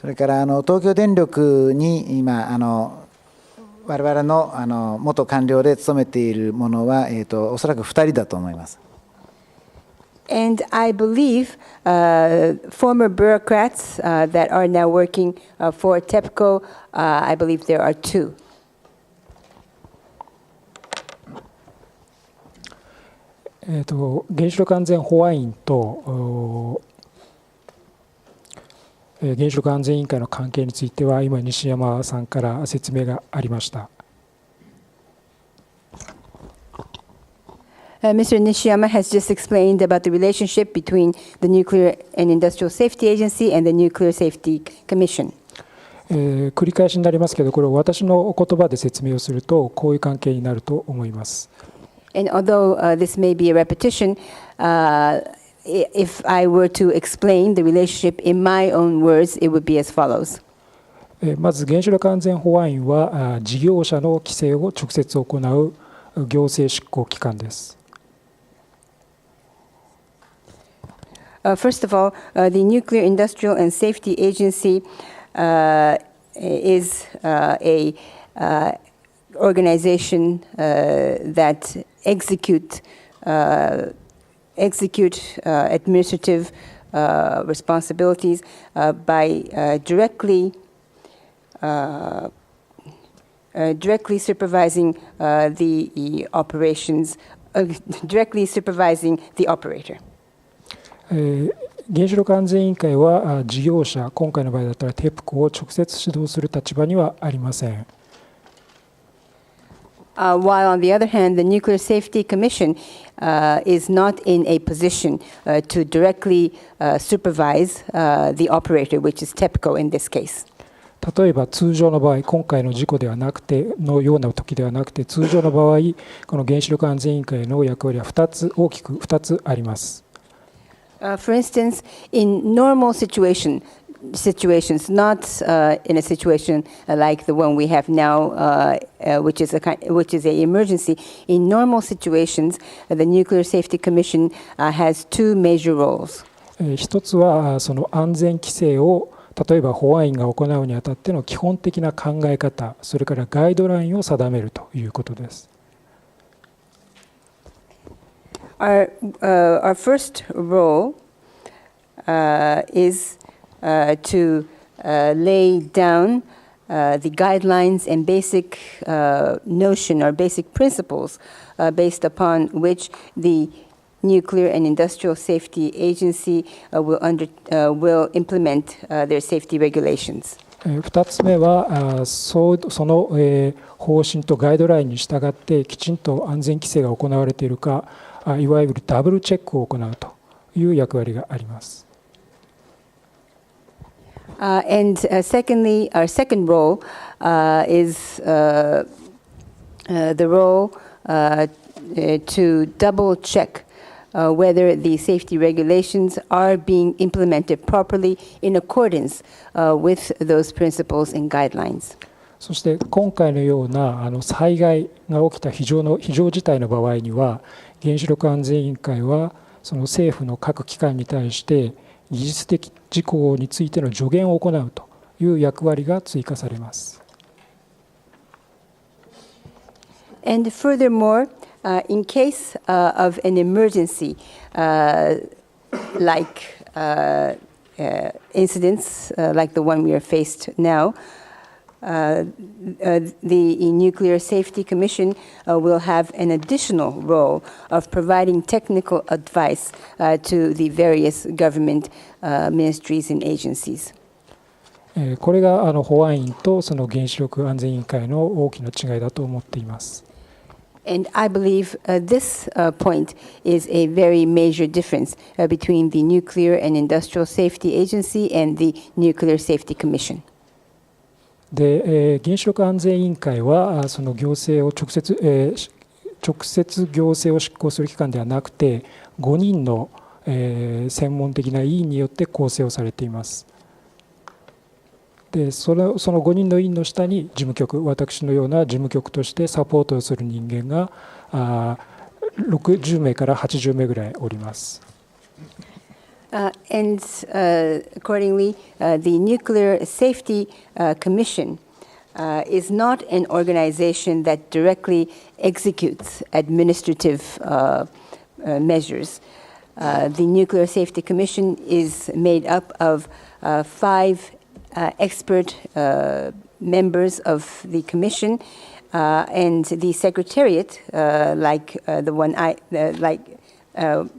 それから東京電力に今我々の元官僚で勤めているものはおそらく2人だと思います。And I believe former bureaucrats that are now working for TEPCO, I believe there are 2. 原子力安全保安院と原子力安全委員会の関係については今西山さんから説明がありました。Mr. Nishiyama has just explained about the relationship between the Nuclear and Industrial Safety Agency and the Nuclear Safety Commission. 繰り返しになりますけど、これを私の言葉で説明をするとこういう関係になると思います。And although this may be a repetition, if I were to explain the relationship in my own words, it would be as follows. まず原子力安全保安院は事業者の規制を直接行う行政執行機関です。First of all, the Nuclear Industrial and Safety Agency is a organization that execute administrative responsibilities by directly supervising the operations, directly supervising the operator. 原子力安全委員会は事業者、今回の場合だったらTEPCOを直接指導する立場にはありません。While on the other hand, the Nuclear Safety Commission is not in a position to directly supervise the operator, which is TEPCO in this case. 例えば通常の場合、今回の事故ではなくてのような時ではなくて、通常の場合、この原子力安全委員会の役割は大きく2つあります。For instance, in normal situations, not in a situation like the one we have now, which is an emergency. In normal situations, the Nuclear Safety Commission has two major roles. 一つはその安全規制を例えば保安院が行うにあたっての基本的な考え方、それからガイドラインを定めるということです。Our first role is to lay down the guidelines and basic notion or basic principles based upon which the Nuclear and Industrial Safety Agency will implement their safety regulations. 2つ目はその方針とガイドラインに従ってきちんと安全規制が行われているか、いわゆるダブルチェックを行うという役割があります。And secondly, our second role is the role to double check whether the safety regulations are being implemented properly in accordance with those principles and guidelines. そして今回のような災害が起きた非常事態の場合には、原子力安全委員会はその政府の各機関に対して技術的事項についての助言を行うという役割が追加されます。And furthermore, in case of an emergency, like incidents like the one we are faced now, the Nuclear Safety Commission will have an additional role of providing technical advice to the various government ministries and agencies. これが保安院とその原子力安全委員会の大きな違いだと思っています。And I believe this point is a very major difference between the Nuclear and Industrial Safety Agency and the Nuclear Safety Commission. で、原子力安全委員会はその行政を直接行政を執行する機関ではなくて、5人の専門的な委員によって構成をされています。でその5人の委員の下に事務局、私のような事務局としてサポートをする人間が60名から80名ぐらいおります。And accordingly, the Nuclear Safety Commission is not an organization that directly executes administrative measures. The Nuclear Safety Commission is made up of 5 expert members of the Commission, and the Secretariat,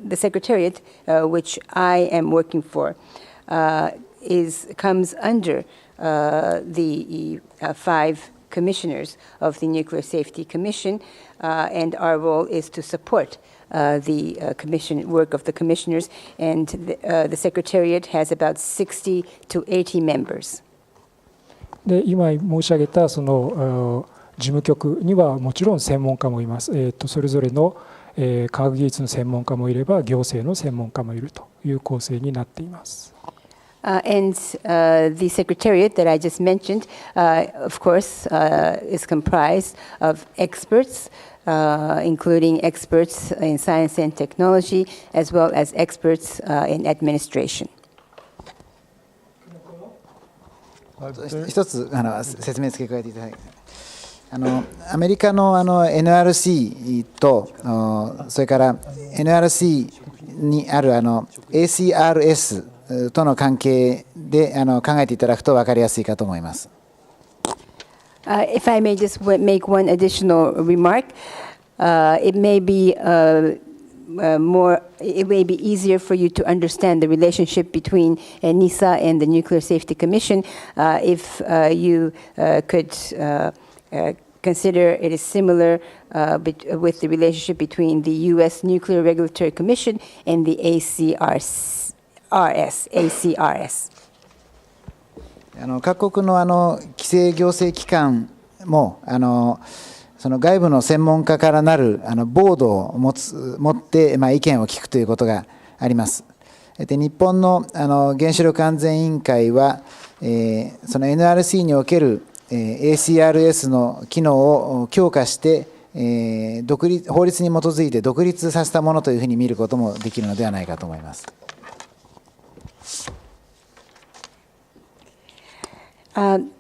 the Secretariat, which I am working for, comes under the 5 commissioners of the Nuclear Safety Commission, and our role is to support the work of the commissioners, and the Secretariat has about 60 to 80 members. で今申し上げたその事務局にはもちろん専門家もいます。それぞれの科学技術の専門家もいれば行政の専門家もいるという構成になっています。And the secretariat that I just mentioned, of course, is comprised of experts, including experts in science and technology, as well as experts in administration. 一つ説明付け加えていただきアメリカのNRC とそれから NRC にあるACRS との関係で考えていただくと分かりやすいかと思います。If I may just make one additional remark, it may be easier for you to understand the relationship between NISA and the Nuclear Safety Commission if you could consider it is similar with the relationship between the U.S. Nuclear Regulatory Commission and the ACRS. 各国の規制行政機関もその外部の専門家からなるボードを持って、意見を聞くということがあります。で日本の原子力安全委員会は、その NRC における、ACRS の機能を強化して、法律に基づいて独立させたものというふうに見ることもできるのではないかと思います。And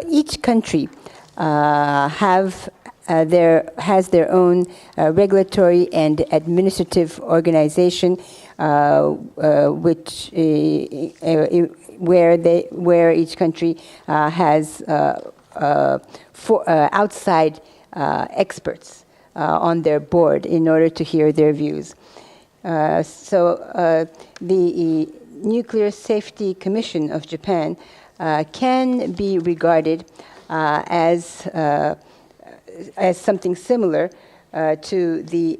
each country has their own regulatory and administrative organization, where each country has outside experts on their board in order to hear their views. So the Nuclear Safety Commission of Japan can be regarded as something similar to the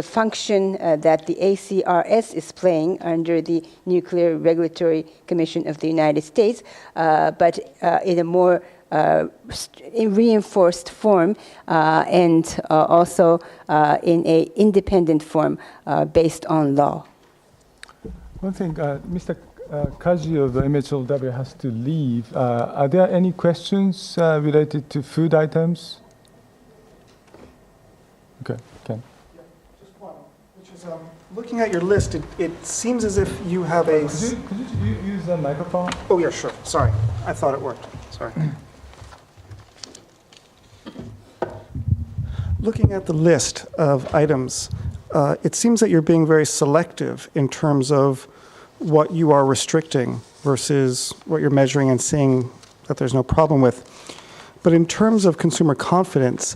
function that the ACRS is playing under the Nuclear Regulatory Commission of the United States, but in a more reinforced form and also in an independent form based on law. One thing, Mr. Kaji of the MHLW has to leave. Are there any questions related to food items? Okay, Ken. Yeah, just one, which is looking at your list, it seems as if you have a... Could you use the microphone? Oh, yeah, sure. Sorry. I thought it worked. Sorry. Looking at the list of items, it seems that you're being very selective in terms of what you are restricting versus what you're measuring and seeing that there's no problem with. But in terms of consumer confidence,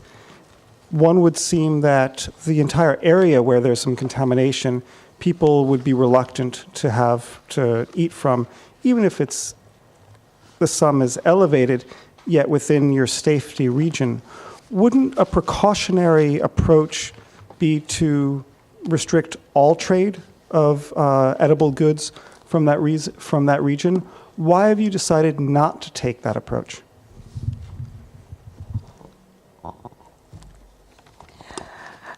one would seem that the entire area where there's some contamination, people would be reluctant to eat from, even if the sum is elevated, yet within your safety region. Wouldn't a precautionary approach be to restrict all trade of edible goods from that region? Why have you decided not to take that approach?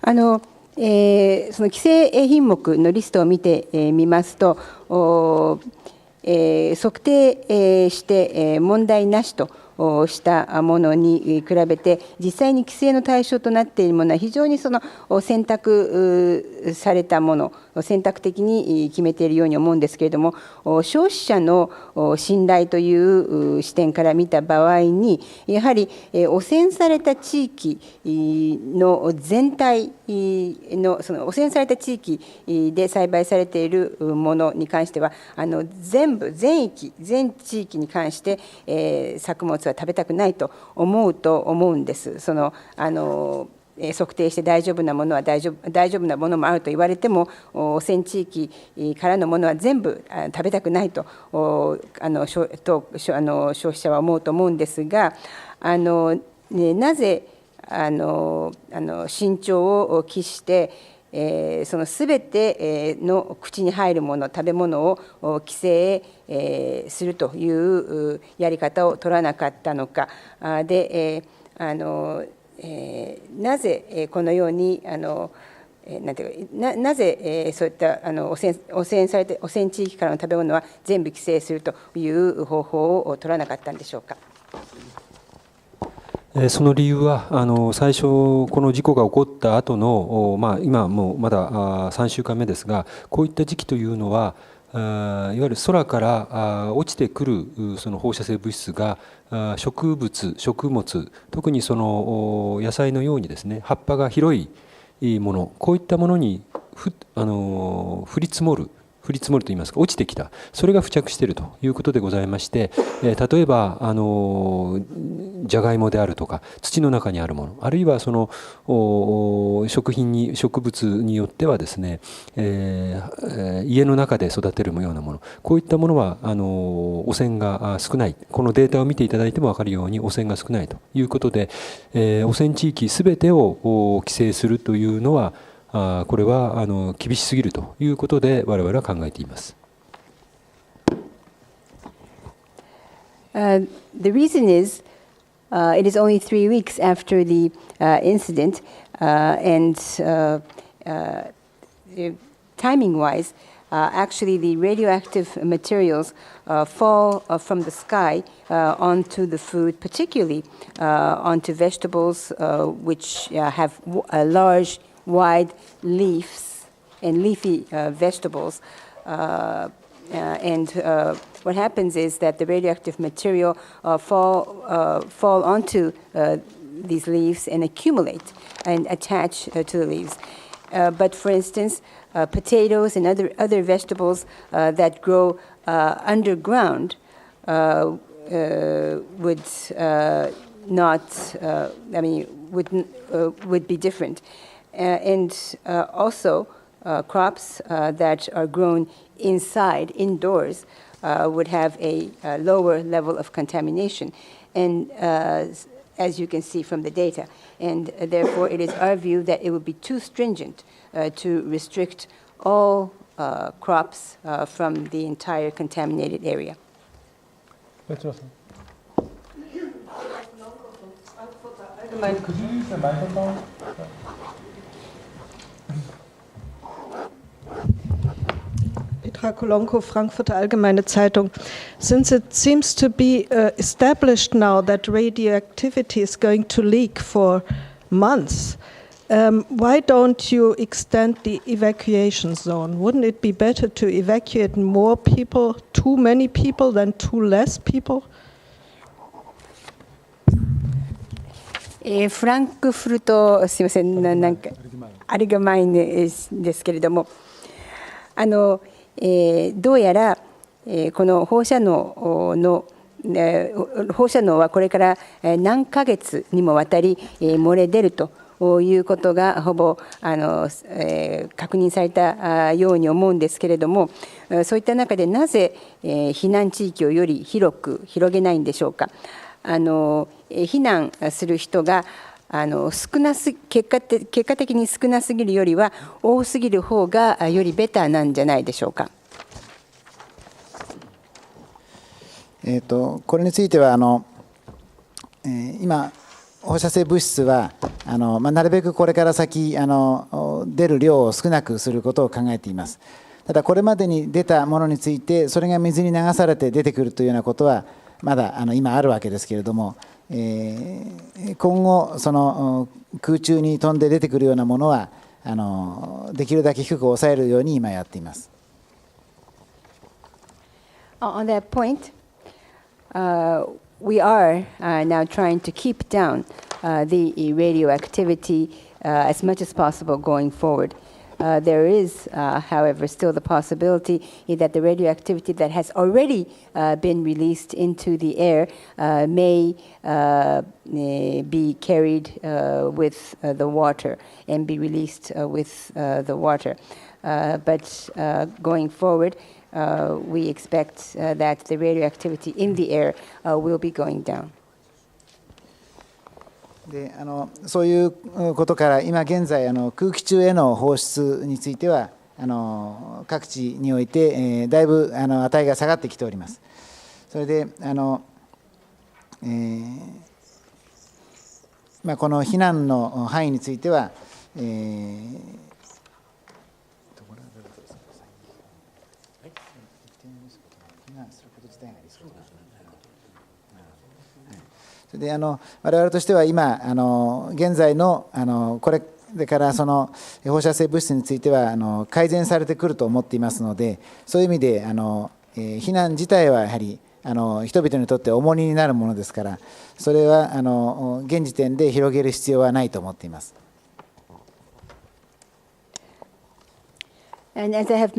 その規制品目のリストを見てみますと、測定して問題なしとしたものに比べて、実際に規制の対象となっているものは非常に選択されたもの、選択的に決めているように思うんですけれども、消費者の信頼という視点から見た場合に、やはり汚染された地域の全体の汚染された地域で栽培されているものに関しては、全地域に関して作物は食べたくないと思うんです。測定して大丈夫なものは大丈夫なものもあると言われても、汚染地域からのものは全部食べたくないと消費者は思うと思うんですが、なぜ慎重を期してすべての口に入るもの、食べ物を規制するというやり方を取らなかったのか。でなぜこのようになんていうかなぜそういった汚染地域からの食べ物は全部規制するという方法を取らなかったんでしょうか。その理由は最初、この事故が起こった後の、今もうまだ3週間目ですが、こういった時期というのは、いわゆる空から落ちてくるその放射性物質が植物、食物、特にその野菜のようにですね、葉っぱが広いもの、こういったものに降り積もるといいますか、落ちてきた、それが付着しているということでございまして、例えばじゃがいもであるとか土の中にあるもの、あるいはその植物によってはですね、家の中で育てるようなもの、こういったものは汚染が少ない、このデータを見ていただいても分かるように汚染が少ないということで、汚染地域すべてを規制するというのはこれは厳しすぎるということで我々は考えています。The reason is it is only 3 weeks after the incident, and timing-wise, actually the radioactive materials fall from the sky onto the food, particularly onto vegetables which have large wide leaves and leafy vegetables, and what happens is that the radioactive material fall onto these leaves and accumulate and attach to the leaves. But for instance, potatoes and other vegetables that grow underground would not, would be different. And also crops that are grown indoors, would have a lower level of contamination, and as you can see from the data. And therefore, it is our view that it would be too stringent to restrict all crops from the entire contaminated area. Could you use the microphone? Petra Kolonko, Frankfurter Allgemeine Zeitung. Since it seems to be established now that radioactivity is going to leak for months, why don't you extend the evacuation zone? Wouldn't it be better to evacuate more people, too many people, than too less people? フランクフルト、すみません、なんかアルゲマインですけれども、どうやらこの放射能はこれから何ヶ月にもわたり漏れ出るということがほぼ確認されたように思うんですけれども、そういった中でなぜ避難地域をより広く広げないんでしょうか。避難する人が結果的に少なすぎるよりは多すぎる方がよりベターなんじゃないでしょうか。これについては今放射性物質はなるべくこれから先出る量を少なくすることを考えています。ただこれまでに出たものについてそれが水に流されて出てくるというようなことはまだ今あるわけですけれども、今後その空中に飛んで出てくるようなものはできるだけ低く抑えるように今やっています。On that point, we are now trying to keep down the radioactivity as much as possible going forward. There is, however, still the possibility that the radioactivity that has already been released into the air may be carried with the water and be released with the water. But going forward, we expect that the radioactivity in the air will be going down. でそういうことから今現在空気中への放出については各地において、だいぶ値が下がってきております。それでこの避難の範囲については、それで我々としては今現在のこれからその放射性物質については改善されてくると思っていますので、そういう意味で避難自体はやはり人々にとって重荷になるものですから、それは現時点で広げる必要はないと思っています。And as I have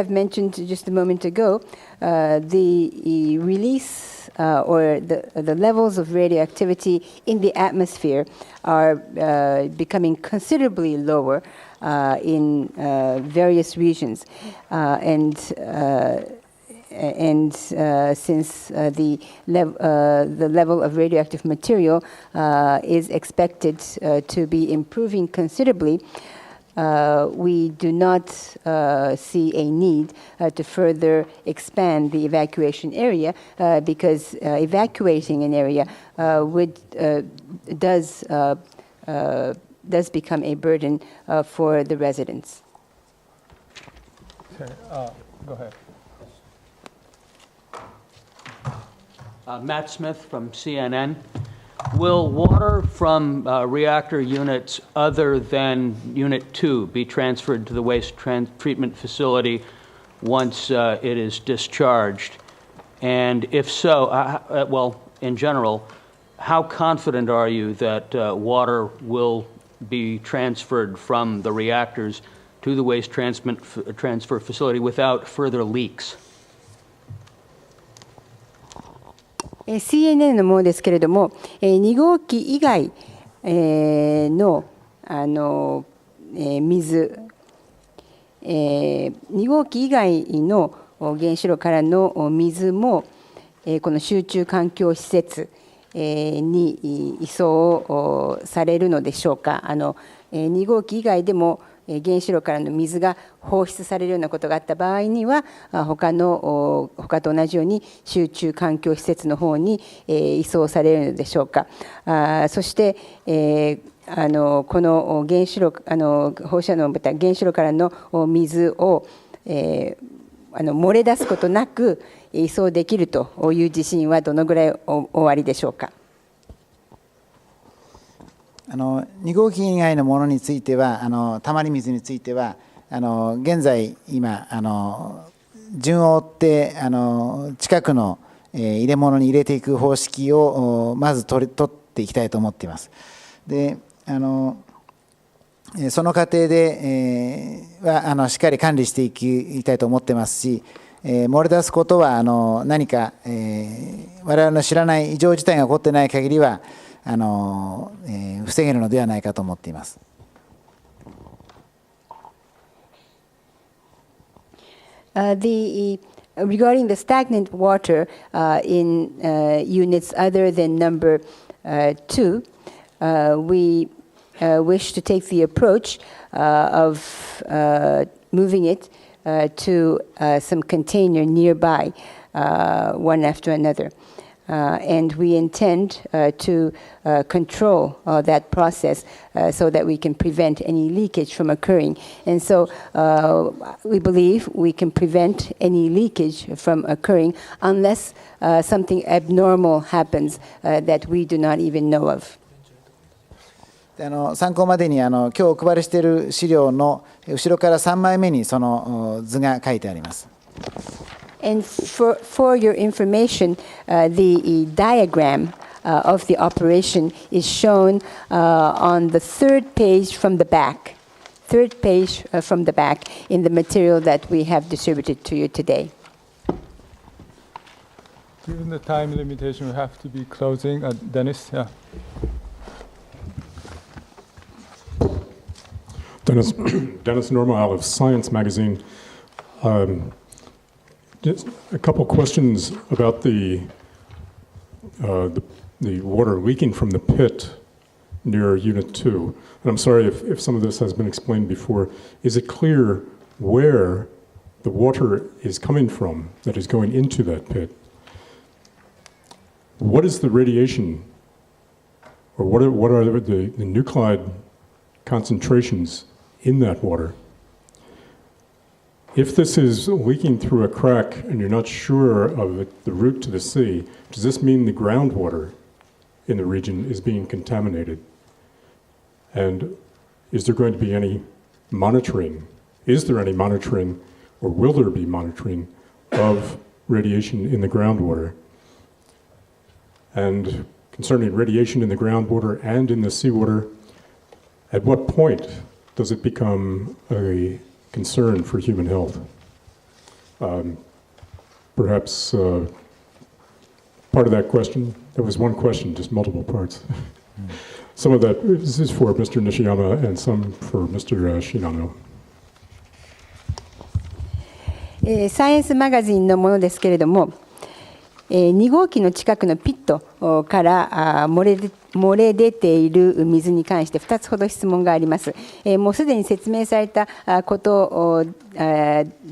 mentioned just a moment ago, the release or the levels of radioactivity in the atmosphere are becoming considerably lower in various regions. And since the level of radioactive material is expected to be improving considerably, we do not see a need to further expand the evacuation area because evacuating an area does become a burden for the residents. Okay, go ahead. Matt Smith from CNN. Will water from reactor units other than Unit 2 be transferred to the waste treatment facility once it is discharged? And if so, well, in general, how confident are you that water will be transferred from the reactors to the waste transfer facility without further leaks? CNN のものですけれども、2号機以外の水、2号機以外の原子炉からの水も、この集中環境施設に移送されるのでしょうか。2号機以外でも原子炉からの水が放出されるようなことがあった場合には、他と同じように集中環境施設の方に移送されるのでしょうか。そして、この原子炉放射能をまた原子炉からの水を、漏れ出すことなく移送できるという自信はどのぐらいおありでしょうか。2号機以外のものについてはたまり水については現在今順を追って近くの入れ物に入れていく方式をまず取っていきたいと思っています。でその過程ではしっかり管理していきたいと思ってますし、漏れ出すことは何か我々の知らない異常事態が起こってない限りは防げるのではないかと思っています。Regarding the stagnant water in units other than number 2, we wish to take the approach of moving it to some container nearby, one after another. And we intend to control that process so that we can prevent any leakage from occurring. And so we believe we can prevent any leakage from occurring unless something abnormal happens that we do not even know of. 参考までに今日お配りしている資料の後ろから3枚目にその図が書いてあります。And for your information, the diagram of the operation is shown on the third page from the back. Third page from the back in the material that we have distributed to you today. Given the time limitation, we have to be closing. Dennis, yeah. Dennis Normal of Science Magazine. Just a couple questions about the water leaking from the pit near Unit 2. And I'm sorry if some of this has been explained before. Is it clear where the water is coming from that is going into that pit? What is the radiation or what are the nuclide concentrations in that water? If this is leaking through a crack and you're not sure of the route to the sea, does this mean the groundwater in the region is being contaminated? And is there going to be any monitoring? Is there any monitoring, or will there be monitoring of radiation in the groundwater? And concerning radiation in the groundwater and in the seawater, at what point does it become a concern for human health? Perhaps part of that question, that was one question, just multiple parts. Some of that is for Mr. Nishiyama and some for Mr. Shinano. サイエンスマガジンのものですけれども、2号機の近くのピットから漏れ出ている水に関して2つほど質問があります。もうすでに説明されたこと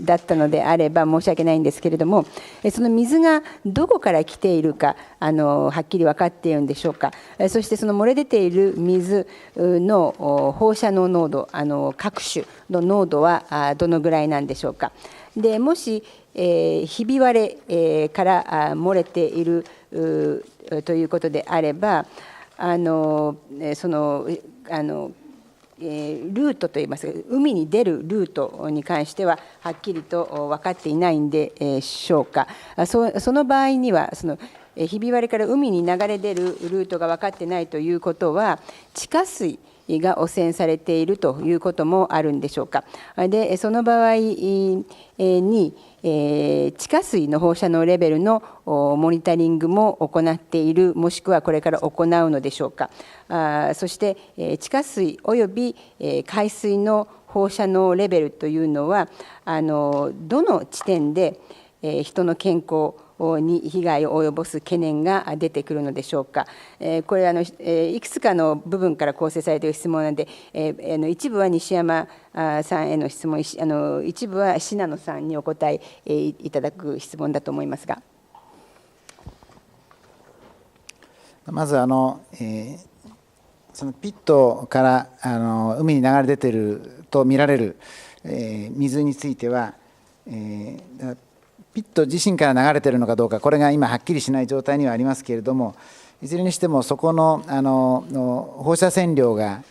だったのであれば申し訳ないんですけれども、その水がどこから来ているかはっきり分かっているんでしょうか。そしてその漏れ出ている水の放射能濃度、各種の濃度はどのぐらいなんでしょうか。でもしひび割れから漏れているということであれば、そのルートといいますか、海に出るルートに関してははっきりと分かっていないんでしょうか。その場合にはそのひび割れから海に流れ出るルートが分かってないということは、地下水が汚染されているということもあるんでしょうか。でその場合に地下水の放射能レベルのモニタリングも行っている、もしくはこれから行うのでしょうか。そして地下水および海水の放射能レベルというのはどの地点で人の健康に被害を及ぼす懸念が出てくるのでしょうか。これいくつかの部分から構成されている質問なので、一部は西山さんへの質問、一部は信濃さんにお答えいただく質問だと思いますが。まずそのピットから海に流れ出ていると見られる水については、ピット自身から流れているのかどうか、これが今はっきりしない状態にはありますけれども、いずれにしてもそこの放射線量が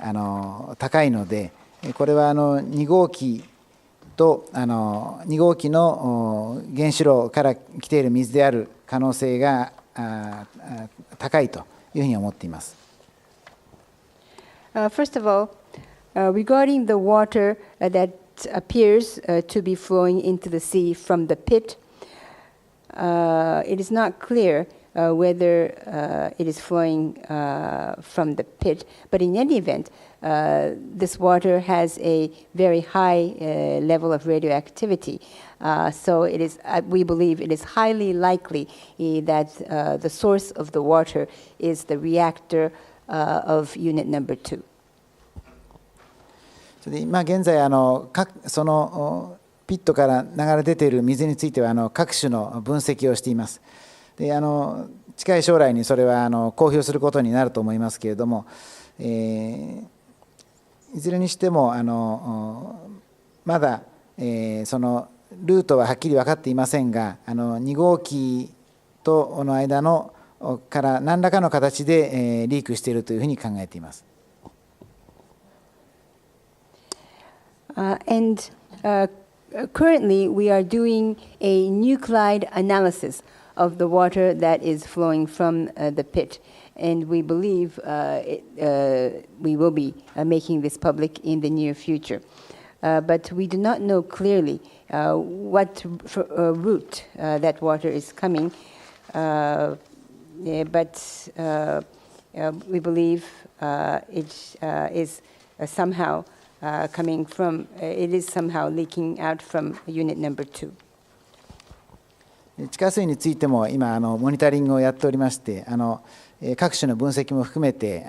高いので、これは2号機と2号機の原子炉から来ている水である可能性が高いというふうに思っています。First of all, regarding the water that appears to be flowing into the sea from the pit, it is not clear whether it is flowing from the pit, but in any event, this water has a very high level of radioactivity. So it is, we believe it is highly likely that the source of the water is the reactor of unit number 2. 今現在そのピットから流れ出ている水については各種の分析をしています。で近い将来にそれは公表することになると思いますけれども、いずれにしてもまだそのルートははっきり分かっていませんが、2号機との間のから何らかの形でリークしているというふうに考えています。Currently, we are doing a nuclide analysis of the water that is flowing from the pit, and we believe we will be making this public in the near future. But we do not know clearly what route that water is coming, but we believe it is somehow coming from, it is somehow leaking out from unit number 2. 地下水についても今モニタリングをやっておりまして、各種の分析も含めて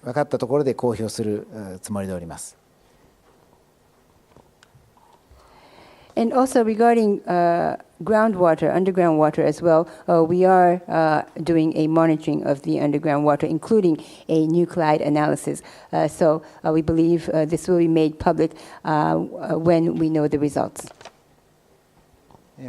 分かったところで公表するつもりでおります。And also regarding groundwater, underground water as well, we are doing a monitoring of the underground water, including a nuclide analysis. So we believe this will be made public when we know the results.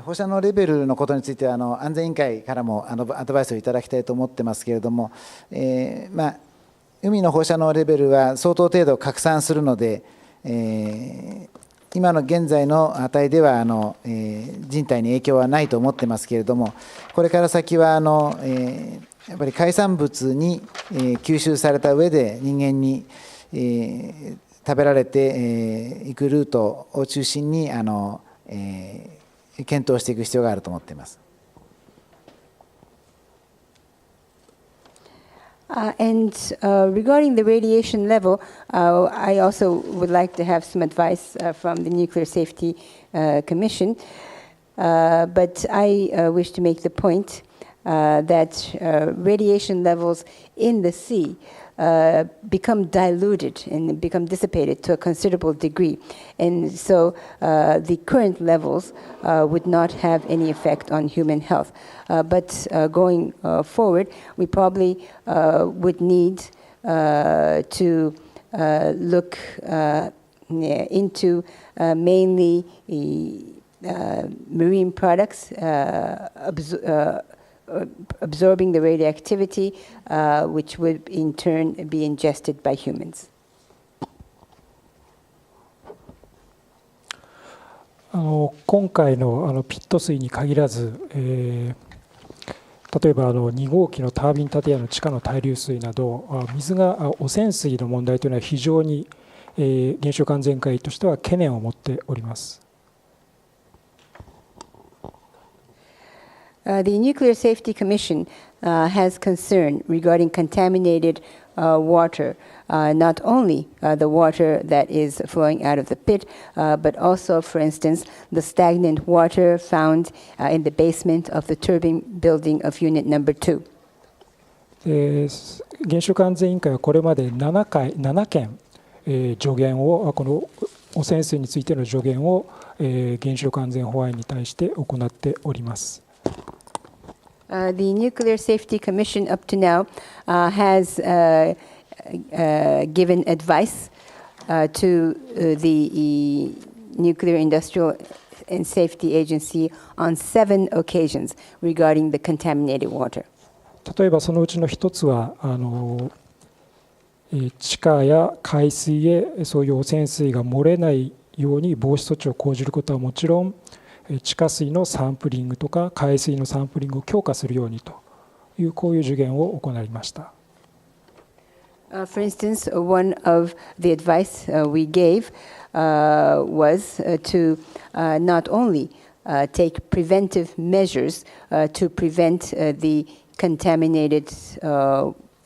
放射能レベルのことについては安全委員会からもアドバイスをいただきたいと思ってますけれども、海の放射能レベルは相当程度拡散するので、今の現在の値では人体に影響はないと思ってますけれども、これから先はやっぱり海産物に吸収された上で人間に食べられていくルートを中心に検討していく必要があると思っています。And regarding the radiation level, I also would like to have some advice from the Nuclear Safety Commission. But I wish to make the point that radiation levels in the sea become diluted and become dissipated to a considerable degree. And so the current levels would not have any effect on human health. But going forward, we probably would need to look into mainly marine products, absorbing the radioactivity, which would in turn be ingested by humans. 今回のピット水に限らず、例えば2号機のタービン建屋の地下の対流水など水が汚染水の問題というのは非常に原子力安全会としては懸念を持っております。The Nuclear Safety Commission has concern regarding contaminated water, not only the water that is flowing out of the pit, but also, for instance, the stagnant water found in the basement of the turbine building of Unit Number 2. 原子力安全委員会はこれまで7件助言をこの汚染水についての助言を原子力安全法案に対して行っております。The Nuclear Safety Commission up to now has given advice to the Nuclear Industrial and Safety Agency on 7 occasions regarding the contaminated water. 例えばそのうちの一つは地下や海水へそういう汚染水が漏れないように防止措置を講じることはもちろん、地下水のサンプリングとか海水のサンプリングを強化するようにというこういう助言を行いました。For instance, one of the advice we gave was to not only take preventive measures to prevent the contaminated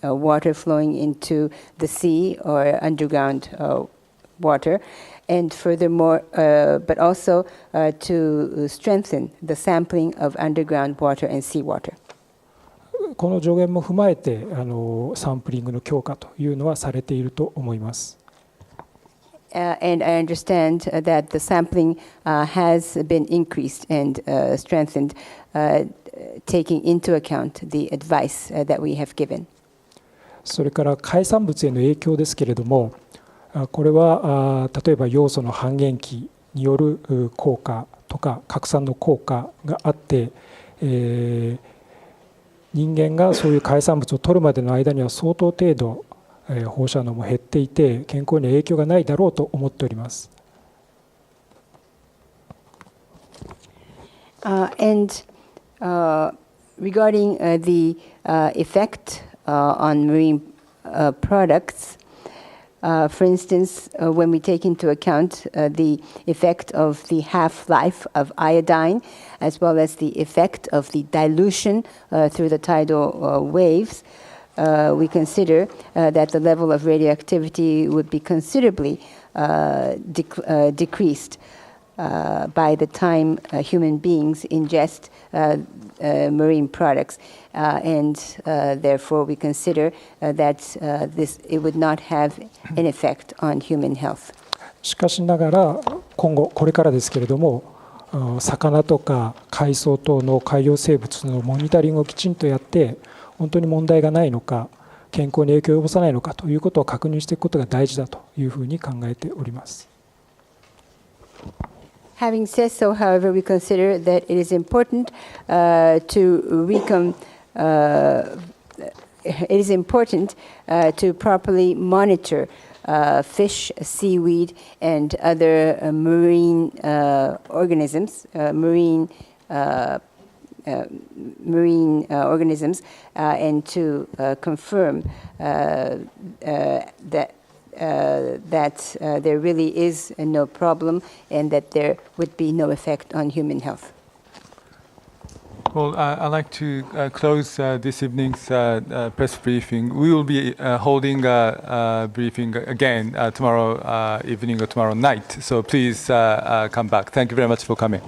water flowing into the sea or underground water, and furthermore, but also to strengthen the sampling of underground water and seawater. この助言も踏まえてサンプリングの強化というのはされていると思います。And I understand that the sampling has been increased and strengthened, taking into account the advice that we have given. それから海産物への影響ですけれども、これは例えばヨウ素の半減期による効果とか拡散の効果があって、人間がそういう海産物を取るまでの間には相当程度放射能も減っていて健康に影響がないだろうと思っております。And regarding the effect on marine products, for instance, when we take into account the effect of the half-life of iodine, as well as the effect of the dilution through the tidal waves, we consider that the level of radioactivity would be considerably decreased by the time human beings ingest marine products, and therefore we consider that it would not have an effect on human health. しかしながら今後これからですけれども魚とか海藻等の海洋生物のモニタリングをきちんとやって、本当に問題がないのか、健康に影響を及ぼさないのかということを確認していくことが大事だというふうに考えております。Having said so, however, we consider that it is important to properly monitor fish, seaweed, and other marine organisms, marine organisms, and to confirm that there really is no problem and that there would be no effect on human health. Well, I'd like to close this evening's press briefing. We will be holding a briefing again tomorrow evening or tomorrow night. So please come back. Thank you very much for coming.